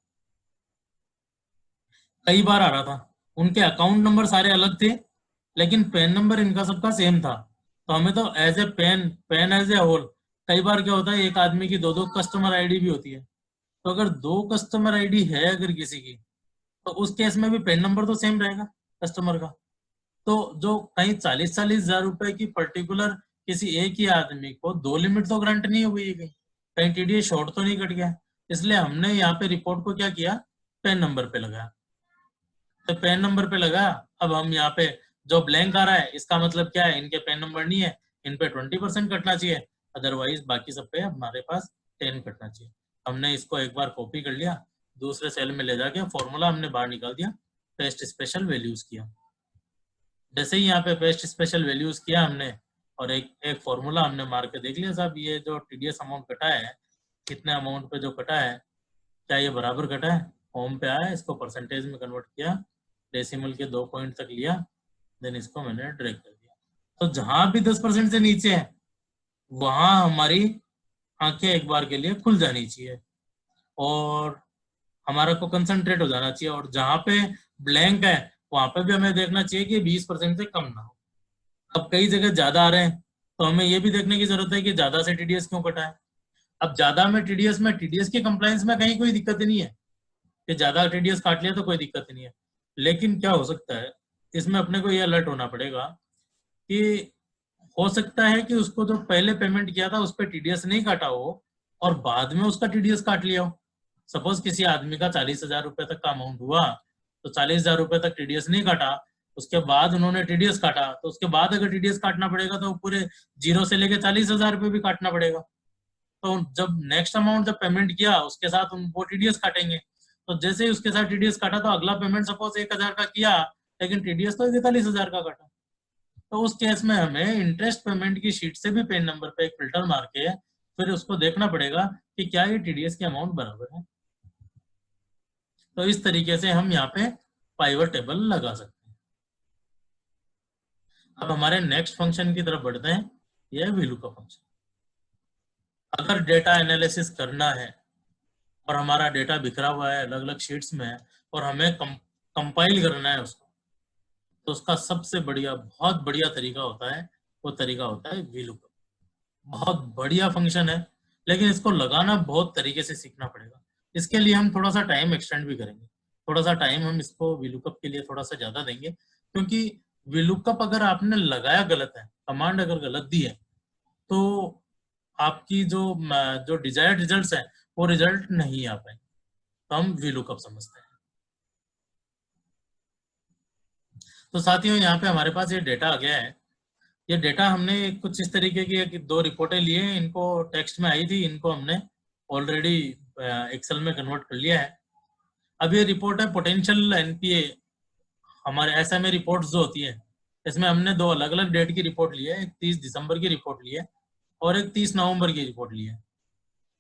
Speaker 1: कई बार आ रहा था, उनके अकाउंट नंबर सारे अलग थे लेकिन पेन नंबर इनका सबका सेम था। तो हमें तो as a pen as a whole, कई बार क्या होता है एक आदमी की दो दो कस्टमर आईडी भी होती है, तो अगर दो कस्टमर आईडी है अगर किसी की, तो उस केस में भी पेन नंबर तो सेम रहेगा कस्टमर का। तो जो कहीं 40-40 हजार रुपए की पर्टिकुलर किसी एक ही आदमी को दो लिमिट तो ग्रांट नहीं हुई है, कहीं कहीं टीडीएस शॉर्ट तो नहीं कट गया, इसलिए हमने यहाँ पे रिपोर्ट को क्या किया, पेन नंबर पे लगाया। तो पेन नंबर पे लगा, अब हम यहाँ पे जो ब्लैंक आ रहा है इसका मतलब क्या है, इनके पेन नंबर नहीं है, इन पे 20% कटना चाहिए, अदरवाइज बाकी सब पे हमारे पास 10 कटना चाहिए। हमने इसको एक बार कॉपी कर लिया, दूसरे सेल में ले जाके फॉर्मूला हमने बाहर निकाल दिया, पेस्ट स्पेशल वैल्यूज किया। जैसे ही यहाँ पे पेस्ट स्पेशल वैल्यूज किया हमने और एक एक फॉर्मूला हमने मार के देख लिया, साहब ये जो टीडीएस अमाउंट कटा है, कितने अमाउंट पे जो कटा है, क्या ये बराबर कटा है, होम पे आया, इसको परसेंटेज में कन्वर्ट किया, डेसिमल के 2 पॉइंट तक लिया, देन इसको मैंने ड्रैग कर दिया। तो जहां भी 10% से नीचे है वहां हमारी आंखें एक बार के लिए खुल जानी चाहिए और हमारा को कंसंट्रेट हो जाना चाहिए, और जहां पे ब्लैंक है वहां पे भी हमें देखना चाहिए कि 20% से कम ना हो। अब कई जगह ज्यादा आ रहे हैं तो हमें ये भी देखने की जरूरत है कि ज्यादा से टीडीएस क्यों कटा है। अब ज्यादा में टीडीएस की कंप्लायंस में कहीं कोई दिक्कत ही नहीं है कि ज्यादा टीडीएस काट लिया तो कोई दिक्कत नहीं है, लेकिन क्या हो सकता है इसमें अपने को ये अलर्ट होना पड़ेगा कि हो सकता है कि उसको जो पहले पेमेंट किया था उस पर टीडीएस नहीं काटा हो और बाद में उसका टीडीएस काट लिया हो। सपोज किसी आदमी का 40,000 रुपए तक का अमाउंट हुआ, तो 40,000 रुपए तक टीडीएस नहीं काटा, उसके बाद उन्होंने टीडीएस काटा, तो उसके बाद अगर टीडीएस काटना पड़ेगा तो पूरे जीरो से लेके 40,000 रुपए भी काटना पड़ेगा। तो जब नेक्स्ट अमाउंट जब पेमेंट किया उसके साथ वो टीडीएस काटेंगे, तो जैसे ही उसके साथ टीडीएस काटा तो अगला पेमेंट सपोज 1,000 का किया लेकिन टीडीएस तो 41,000 का काटा। तो उस केस में हमें इंटरेस्ट पेमेंट की शीट से भी पेन नंबर पे एक फिल्टर मार के फिर उसको देखना पड़ेगा कि क्या ये टीडीएस की अमाउंट बराबर है। तो इस तरीके से हम यहाँ पे पाइवट टेबल लगा सकते हैं। अब हमारे नेक्स्ट फंक्शन की तरफ बढ़ते हैं, यह VLOOKUP फंक्शन। अगर डेटा एनालिसिस करना है और हमारा डेटा बिखरा हुआ है अलग अलग शीट्स में और हमें कंपाइल करना है उसको, तो उसका सबसे बढ़िया बहुत बढ़िया तरीका होता है, वो तरीका होता है VLOOKUP। बहुत बढ़िया फंक्शन है लेकिन इसको लगाना बहुत तरीके से सीखना पड़ेगा। इसके लिए हम थोड़ा सा टाइम एक्सटेंड भी करेंगे, थोड़ा सा टाइम हम इसको VLOOKUP के लिए थोड़ा सा ज्यादा देंगे, क्योंकि VLOOKUP अगर आपने लगाया गलत है, कमांड अगर गलत दी है, तो आपकी जो जो डिजायर्ड रिजल्ट्स है वो रिजल्ट नहीं आ पाए। तो हम VLOOKUP समझते हैं। तो साथियों यहाँ पे हमारे पास ये डेटा आ गया है। ये डेटा हमने कुछ इस तरीके की 2 रिपोर्टें लिए, इनको टेक्स्ट में आई थी, इनको हमने ऑलरेडी एक्सेल में कन्वर्ट कर लिया है। अब ये रिपोर्ट है पोटेंशियल एनपीए, हमारे एसएमए रिपोर्ट्स जो होती है, इसमें हमने 2 अलग अलग डेट की रिपोर्ट ली है। एक 30 दिसंबर की रिपोर्ट ली है और एक 30 नवंबर की रिपोर्ट ली है,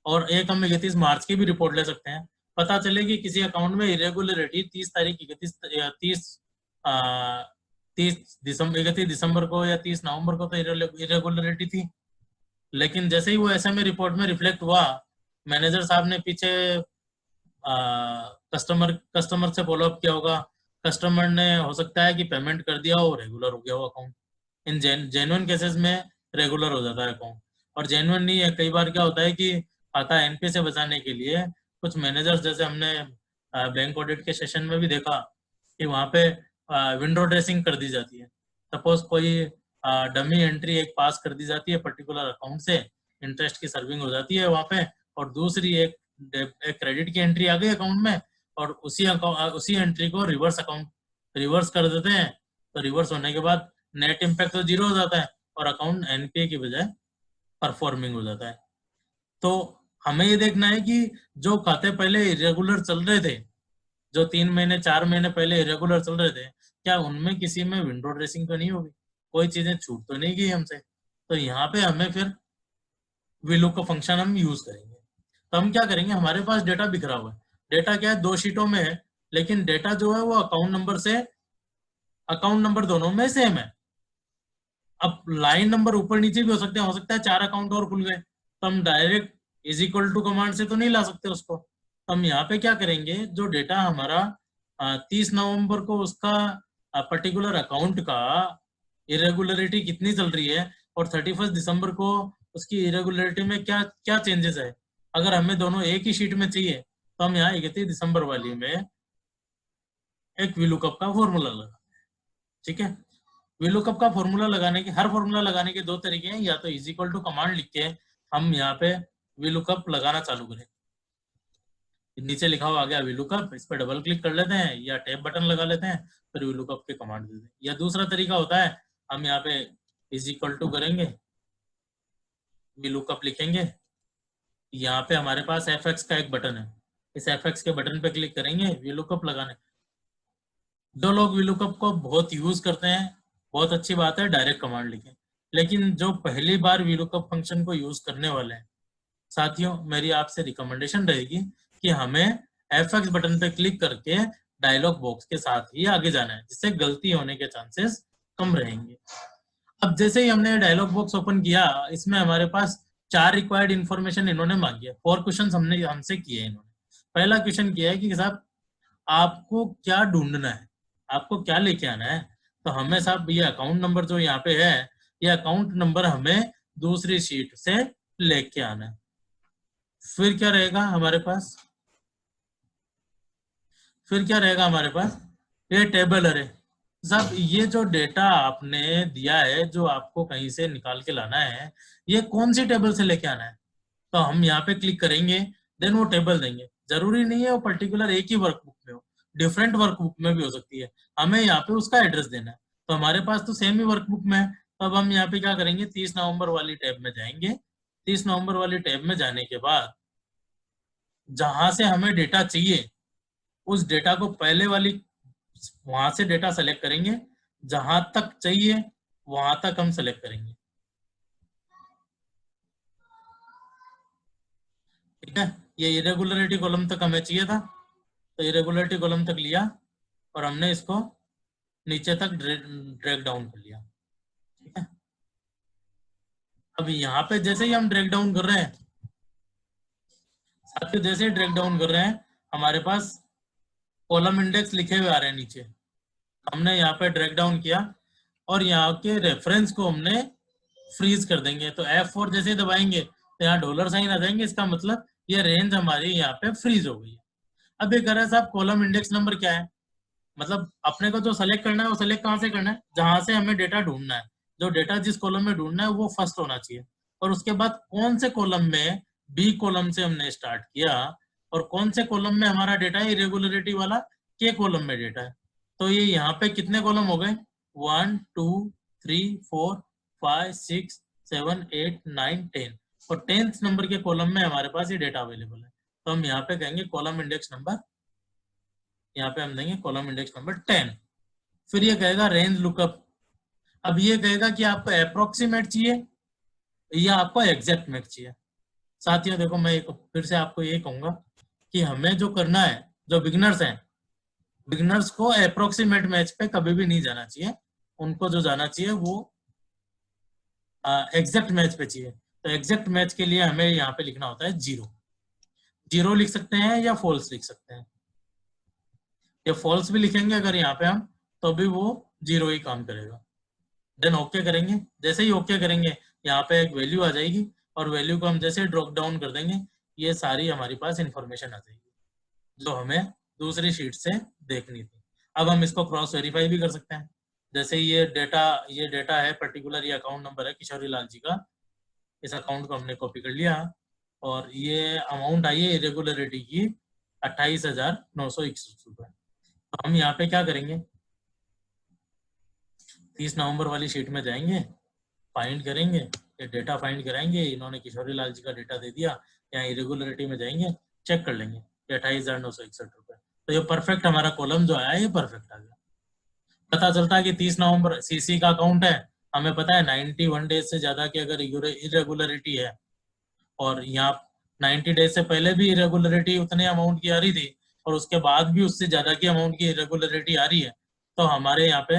Speaker 1: और एक हम 31 मार्च की भी रिपोर्ट ले सकते हैं। पता चले कि किसी अकाउंट में इरेगुलरिटी 30 तारीख 31 दिसंबर को या 30 नवंबर को तो इरेगुलरिटी थी, लेकिन जैसे ही वो एसएमए रिपोर्ट में रिफ्लेक्ट हुआ, मैनेजर साहब ने पीछे कस्टमर से फॉलोअप किया होगा, कस्टमर ने हो सकता है कि पेमेंट कर दिया हो, रेगुलर हो गया हो अकाउंट। इन जेन्युइन केसेस में रेगुलर हो जाता है अकाउंट, और जेन्युइन नहीं है। कई बार क्या होता है कि खाता एनपीए से बचाने के लिए कुछ मैनेजर्स, जैसे हमने बैंक ऑडिट के सेशन में भी देखा कि वहाँ पे विंडो ड्रेसिंग कर दी जाती है। सपोज कोई डमी एंट्री एक पास कर दी जाती है पर्टिकुलर अकाउंट से, इंटरेस्ट की सर्विंग हो जाती है वहाँ पे, और दूसरी एक क्रेडिट की एंट्री आ गई अकाउंट में, और उसी एंट्री को रिवर्स कर देते हैं। तो रिवर्स होने के बाद नेट इम्पैक्ट तो 0 हो जाता है और अकाउंट एनपीए की बजाय परफॉर्मिंग हो जाता है। तो हमें ये देखना है कि जो खाते पहले इरेगुलर चल रहे थे, जो 3 महीने 4 महीने पहले इरेगुलर चल रहे थे, क्या उनमें किसी में विंडो ड्रेसिंग तो नहीं होगी, कोई चीजें छूट तो नहीं गई हमसे। तो यहाँ पे हमें फिर VLOOKUP का फंक्शन हम यूज करेंगे। तो हम क्या करेंगे, हमारे पास डेटा बिखरा हुआ है। डेटा क्या है, 2 शीटों में है, लेकिन डेटा जो है वो अकाउंट नंबर दोनों में सेम है। अब लाइन नंबर ऊपर नीचे भी हो सकता है 4 अकाउंट और खुल गए, तो हम direct is equal to command से तो नहीं ला सकते उसको। तो हम यहाँ पे क्या करेंगे, जो डेटा हमारा 30 नवंबर को उसका पर्टिकुलर अकाउंट का इरेगुलरिटी कितनी चल रही है, और 31 दिसंबर को उसकी इरेगुलरिटी में क्या क्या चेंजेस है, अगर हमें दोनों एक ही शीट में चाहिए, तो हम यहाँ 31 दिसंबर वाली में एक VLOOKUP का फॉर्मूला लगा। ठीक है, VLOOKUP का फॉर्मूला लगाने के, हर फॉर्मूला लगाने के 2 तरीके हैं, या तो इज इक्वल टू कमांड लिख के हम यहाँ पे VLOOKUP लगाना चालू करें। नीचे लिखा हुआ आ गया VLOOKUP, इस पर डबल क्लिक कर लेते हैं या टैब बटन लगा लेते हैं, फिर VLOOKUP के कमांड देते हैं। या दूसरा तरीका होता है, हम यहाँ पे इज इक्वल टू करेंगे, VLOOKUP लिखेंगे, यहाँ पे हमारे पास FX का एक बटन है, इस FX के बटन पे क्लिक करेंगे VLOOKUP लगाने। जो लोग VLOOKUP को बहुत यूज करते हैं, बहुत अच्छी बात है, डायरेक्ट कमांड लिखें। लेकिन जो पहली बार VLOOKUP फंक्शन को यूज करने वाले हैं साथियों, मेरी आपसे रिकमेंडेशन रहेगी कि हमें FX बटन पे क्लिक करके डायलॉग बॉक्स के साथ ही आगे जाना है, जिससे गलती होने के चांसेस कम रहेंगे। अब जैसे ही हमने डायलॉग बॉक्स ओपन किया, इसमें हमारे पास 4 रिक्वायर्ड इन्फॉर्मेशन इन्होंने मांगी है। 4 क्वेश्चन हमने हमसे किए इन्होंने। पहला क्वेश्चन किया है कि साहब आपको क्या ढूंढना है, आपको क्या लेके आना है। तो हमें साहब ये अकाउंट नंबर जो यहाँ पे है, ये अकाउंट नंबर हमें दूसरी शीट से लेके आना है। फिर क्या रहेगा हमारे पास, ये टेबल अरे। साहब ये जो डेटा आपने दिया है, जो आपको कहीं से निकाल के लाना है, ये कौन सी टेबल से लेके आना है। तो हम यहाँ पे क्लिक करेंगे, देन वो टेबल देंगे। जरूरी नहीं है वो पर्टिकुलर एक ही वर्कबुक में हो, डिफरेंट वर्कबुक में भी हो सकती है। हमें यहाँ पे उसका एड्रेस देना है, तो हमारे पास तो सेम ही वर्कबुक में है। तो अब हम यहाँ पे क्या करेंगे, 30 नवंबर वाली टैब में जाएंगे। 30 नवंबर वाली टैब में जाने के बाद जहां से हमें डेटा चाहिए, उस डेटा को पहले वाली वहां से डेटा सेलेक्ट करेंगे, जहां तक चाहिए वहां तक हम सेलेक्ट करेंगे। ठीक है, ये इरेगुलरिटी कॉलम तक हमें चाहिए था, तो इरेगुलरिटी कॉलम तक लिया और हमने इसको नीचे तक ड्रैग डाउन कर लिया। ठीक है, अब यहाँ पे जैसे ही हम ड्रैग डाउन कर रहे हैं साथियों, जैसे ही ड्रैग डाउन कर रहे हैं, हमारे पास कॉलम इंडेक्स लिखे हुए आ रहे हैं नीचे। हमने यहाँ पे ड्रैग डाउन किया और यहाँ के रेफरेंस को हमने फ्रीज कर देंगे। तो F4 जैसे दबाएंगे तो यहाँ $साइन आ जाएंगे, इसका मतलब ये रेंज हमारी यहाँ पे फ्रीज हो गई है। अब ये कह रहा है साहब कॉलम इंडेक्स नंबर क्या है, मतलब अपने को जो सेलेक्ट करना है वो सेलेक्ट कहाँ से करना है, जहां से हमें डेटा ढूंढना है। जो डेटा जिस कॉलम में ढूंढना है वो फर्स्ट होना चाहिए, और उसके बाद कौन से कॉलम में, B कॉलम से हमने स्टार्ट किया, और कौन से कॉलम में हमारा डेटा है इरेगुलरिटी वाला, K कॉलम में डेटा है। तो ये यहाँ पे कितने कॉलम हो गए, 1 2 3 4 5 6 7 8 9 10, और 10th नंबर के कॉलम में हमारे पास ये डेटा अवेलेबल है। तो हम यहाँ पे कहेंगे कॉलम इंडेक्स नंबर, यहाँ पे हम देंगे कॉलम इंडेक्स नंबर 10। फिर ये कहेगा रेंज लुकअप। अब ये कहेगा कि आपको अप्रोक्सीमेट चाहिए या आपको एग्जैक्ट मैच चाहिए। साथियों देखो, मैं फिर से आपको ये कहूंगा कि हमें जो करना है, जो बिगिनर्स हैं, बिगिनर्स को अप्रोक्सीमेट मैच पे कभी भी नहीं जाना चाहिए। उनको जो जाना चाहिए वो एग्जैक्ट मैच पे चाहिए। तो एग्जैक्ट मैच के लिए हमें यहाँ पे लिखना होता है 0। 0 लिख सकते हैं या फॉल्स लिख सकते हैं, या फॉल्स भी लिखेंगे अगर यहाँ पे हम, तो भी वो 0 ही काम करेगा। देन ओके करेंगे। जैसे ही ओके करेंगे यहाँ पे एक वैल्यू आ जाएगी, और वैल्यू को हम जैसे ड्रॉप डाउन कर देंगे, ये सारी हमारी पास इंफॉर्मेशन आ जाएगी जो हमें दूसरी शीट से देखनी थी। अब हम इसको क्रॉस वेरीफाई भी कर सकते हैं। जैसे ये डेटा है पर्टिकुलर, ये अकाउंट नंबर है किशोरी लाल जी का, इस अकाउंट को हमने कॉपी कर लिया, और ये अमाउंट आई है इरेगुलरिटी की 28,961 रुपए। तो हम यहाँ पे क्या करेंगे, 30 नवंबर वाली शीट में जाएंगे, फाइंड करेंगे, ये डेटा फाइंड कराएंगे, इन्होंने किशोरी लाल जी का डेटा दे दिया, यहाँ इरेगुलरिटी में जाएंगे, चेक कर लेंगे, 28,961 रुपए। तो ये परफेक्ट हमारा कॉलम जो आया ये परफेक्ट आ गया। पता चलता है कि 30 नवंबर सीसी का अकाउंट है, हमें पता है 91 डेज से ज्यादा की अगर इरेगुलरिटी है, और यहाँ 90 डेज से पहले भी इरेगुलरिटी उतने अमाउंट की आ रही थी, और उसके बाद भी उससे ज्यादा की अमाउंट की इरेगुलरिटी आ रही है, तो हमारे यहाँ पे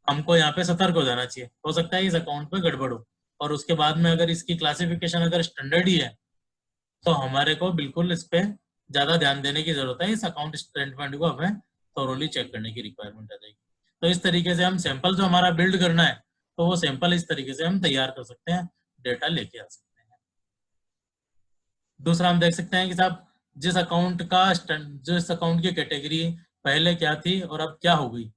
Speaker 1: हमको यहाँ पे सतर्क हो जाना चाहिए। हो सकता है इस अकाउंट पे गड़बड़ हो, और उसके बाद में अगर इसकी क्लासिफिकेशन अगर स्टैंडर्ड ही है, तो हमारे को बिल्कुल इस पे ज्यादा ध्यान देने की जरूरत है। इस अकाउंट स्टेटमेंट को हमें थोरोली चेक करने की रिक्वायरमेंट आ जाएगी। तो इस तरीके से हम सैंपल जो हमारा बिल्ड करना है, तो वो सैंपल इस तरीके से हम तैयार कर सकते हैं, डेटा लेके आ सकते हैं। दूसरा हम देख सकते हैं कि साहब जिस अकाउंट की कैटेगरी पहले क्या थी और अब क्या हो गई,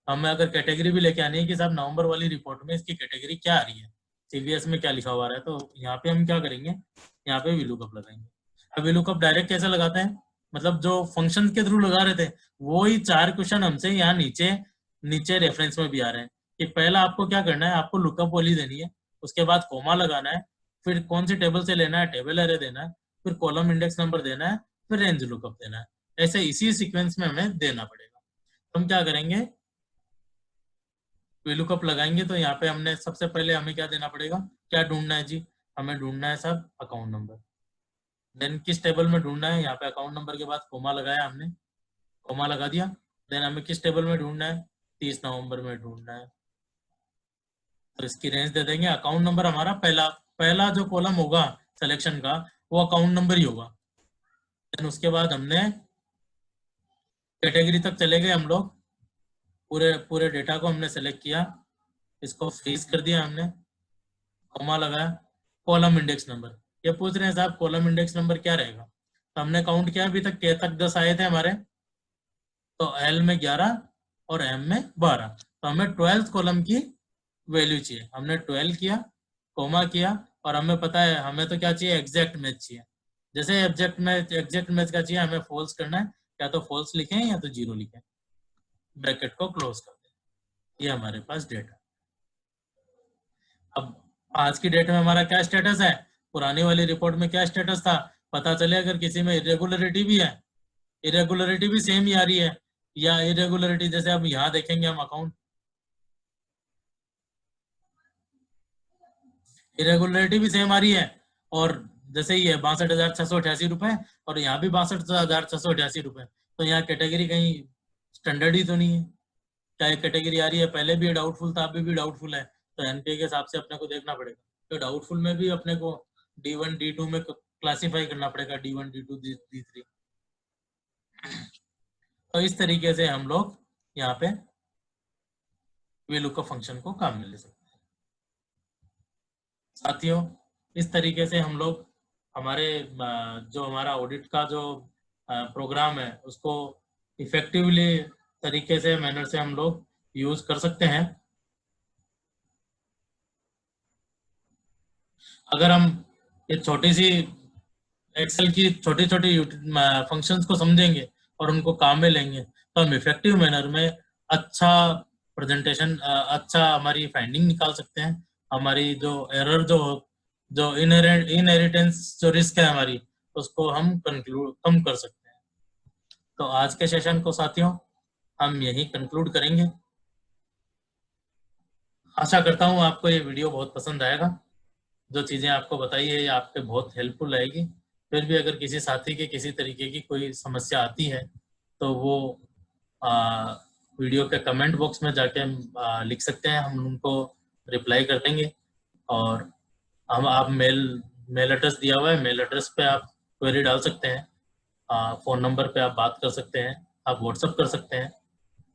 Speaker 1: हमें अगर कैटेगरी भी लेके आनी है कि साहब नवंबर वाली रिपोर्ट में इसकी कैटेगरी क्या आ रही है, सीवीएस में क्या लिखा हुआ है, तो यहाँ पे हम क्या करेंगे, यहाँ पे VLOOKUP लगाएंगे। अब VLOOKUP डायरेक्ट कैसे लगाते हैं, मतलब जो फंक्शन के थ्रू लगा रहे थे वो ही 4 क्वेश्चन हमसे यहाँ नीचे नीचे रेफरेंस में भी आ रहे हैं कि पहला आपको क्या करना है, आपको लुकअप वैल्यू देनी है, उसके बाद कोमा लगाना है, फिर कौन सी टेबल से लेना है, टेबल एरे देना है, फिर कॉलम इंडेक्स नंबर देना है, फिर रेंज लुकअप देना है। ऐसे इसी सीक्वेंस में हमें देना पड़ेगा। हम क्या करेंगे, VLOOKUP लगाएंगे, तो यहाँ पे हमने सबसे पहले हमें क्या देना पड़ेगा, क्या ढूंढना है जी, हमें ढूंढना है सब अकाउंट नंबर। देन किस टेबल में ढूंढना है, यहाँ पे अकाउंट नंबर के बाद कोमा लगाया हमने, कोमा लगा दिया। देन हमें किस टेबल में ढूंढना है, 30 नवंबर में ढूंढना है, तो इसकी रेंज दे देंगे। अकाउंट नंबर हमारा पहला पहला जो कॉलम होगा सिलेक्शन का, वो अकाउंट नंबर ही होगा। देन उसके बाद हमने कैटेगरी तक चले गए हम लोग, पूरे पूरे डेटा को हमने सेलेक्ट किया, इसको फ्रीज कर दिया हमने, कोमा लगाया, कॉलम इंडेक्स नंबर। ये पूछ रहे हैं साहब कॉलम इंडेक्स नंबर क्या रहेगा, तो हमने काउंट किया अभी तक, के तक 10 आए थे हमारे, तो एल में 11 और एम में 12, तो हमें 12th कॉलम की वैल्यू चाहिए। हमने 12 किया, कोमा किया, और हमें पता है हमें तो क्या चाहिए, एग्जैक्ट मैच चाहिए। जैसे एग्जैक्ट मैच का चाहिए, हमें फॉल्स करना है, या तो फॉल्स लिखें या तो 0 लिखें, ब्रैकेट को क्लोज कर दें। ये हमारे पास डेटा। अब आज की डेट में हमारा क्या स्टेटस है, पुरानी वाली रिपोर्ट में क्या स्टेटस था, पता चले अगर किसी में इरेगुलरिटी भी है, इरेगुलरिटी भी सेम ही आ रही है, या इरेगुलरिटी जैसे अब यहाँ देखेंगे हम अकाउंट, इरेगुलरिटी भी सेम आ रही है, और जैसे ही है 62,688 रुपए, और यहाँ भी 62,688 रुपए, तो यहाँ कैटेगरी कहीं स्टैंडर्ड ही तो नहीं है। क्या कैटेगरी आ रही है, पहले भी डाउटफुल था, अभी भी डाउटफुल है, तो एनपीए के हिसाब से अपने को देखना पड़ेगा। तो डाउटफुल में भी अपने को D1 D2 में क्लासिफाई करना पड़ेगा, D1 D2 D3। तो इस तरीके से हम लोग यहाँ पे VLOOKUP फंक्शन को काम में ले सकते हैं। साथियों इस तरीके से हम लोग हमारे जो हमारा ऑडिट का जो प्रोग्राम है उसको इफेक्टिवली तरीके से मैनर से हम लोग यूज कर सकते हैं। अगर हम ये छोटी सी एक्सेल की छोटी छोटी फंक्शंस को समझेंगे और उनको काम में लेंगे, तो हम इफेक्टिव मैनर में अच्छा प्रेजेंटेशन, अच्छा हमारी फाइंडिंग निकाल सकते हैं। हमारी जो एरर जो इनहेरिटेंस जो रिस्क है हमारी, उसको हम कम कर सकते हैं। तो आज के सेशन को साथियों हम यही कंक्लूड करेंगे। आशा करता हूँ आपको ये वीडियो बहुत पसंद आएगा। जो चीज़ें आपको बताई है ये आपके बहुत हेल्पफुल आएगी। फिर भी अगर किसी साथी के किसी तरीके की कोई समस्या आती है तो वो वीडियो के कमेंट बॉक्स में जाके लिख सकते हैं, हम उनको रिप्लाई कर देंगे। और हम आप मेल एड्रेस दिया हुआ है, मेल एड्रेस पे आप क्वेरी डाल सकते हैं, फ़ोन नंबर पे आप बात कर सकते हैं, आप व्हाट्सअप कर सकते हैं।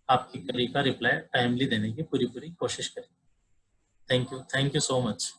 Speaker 1: आपकी क्वेरी का रिप्लाई टाइमली देने की पूरी कोशिश करें। Thank you so much.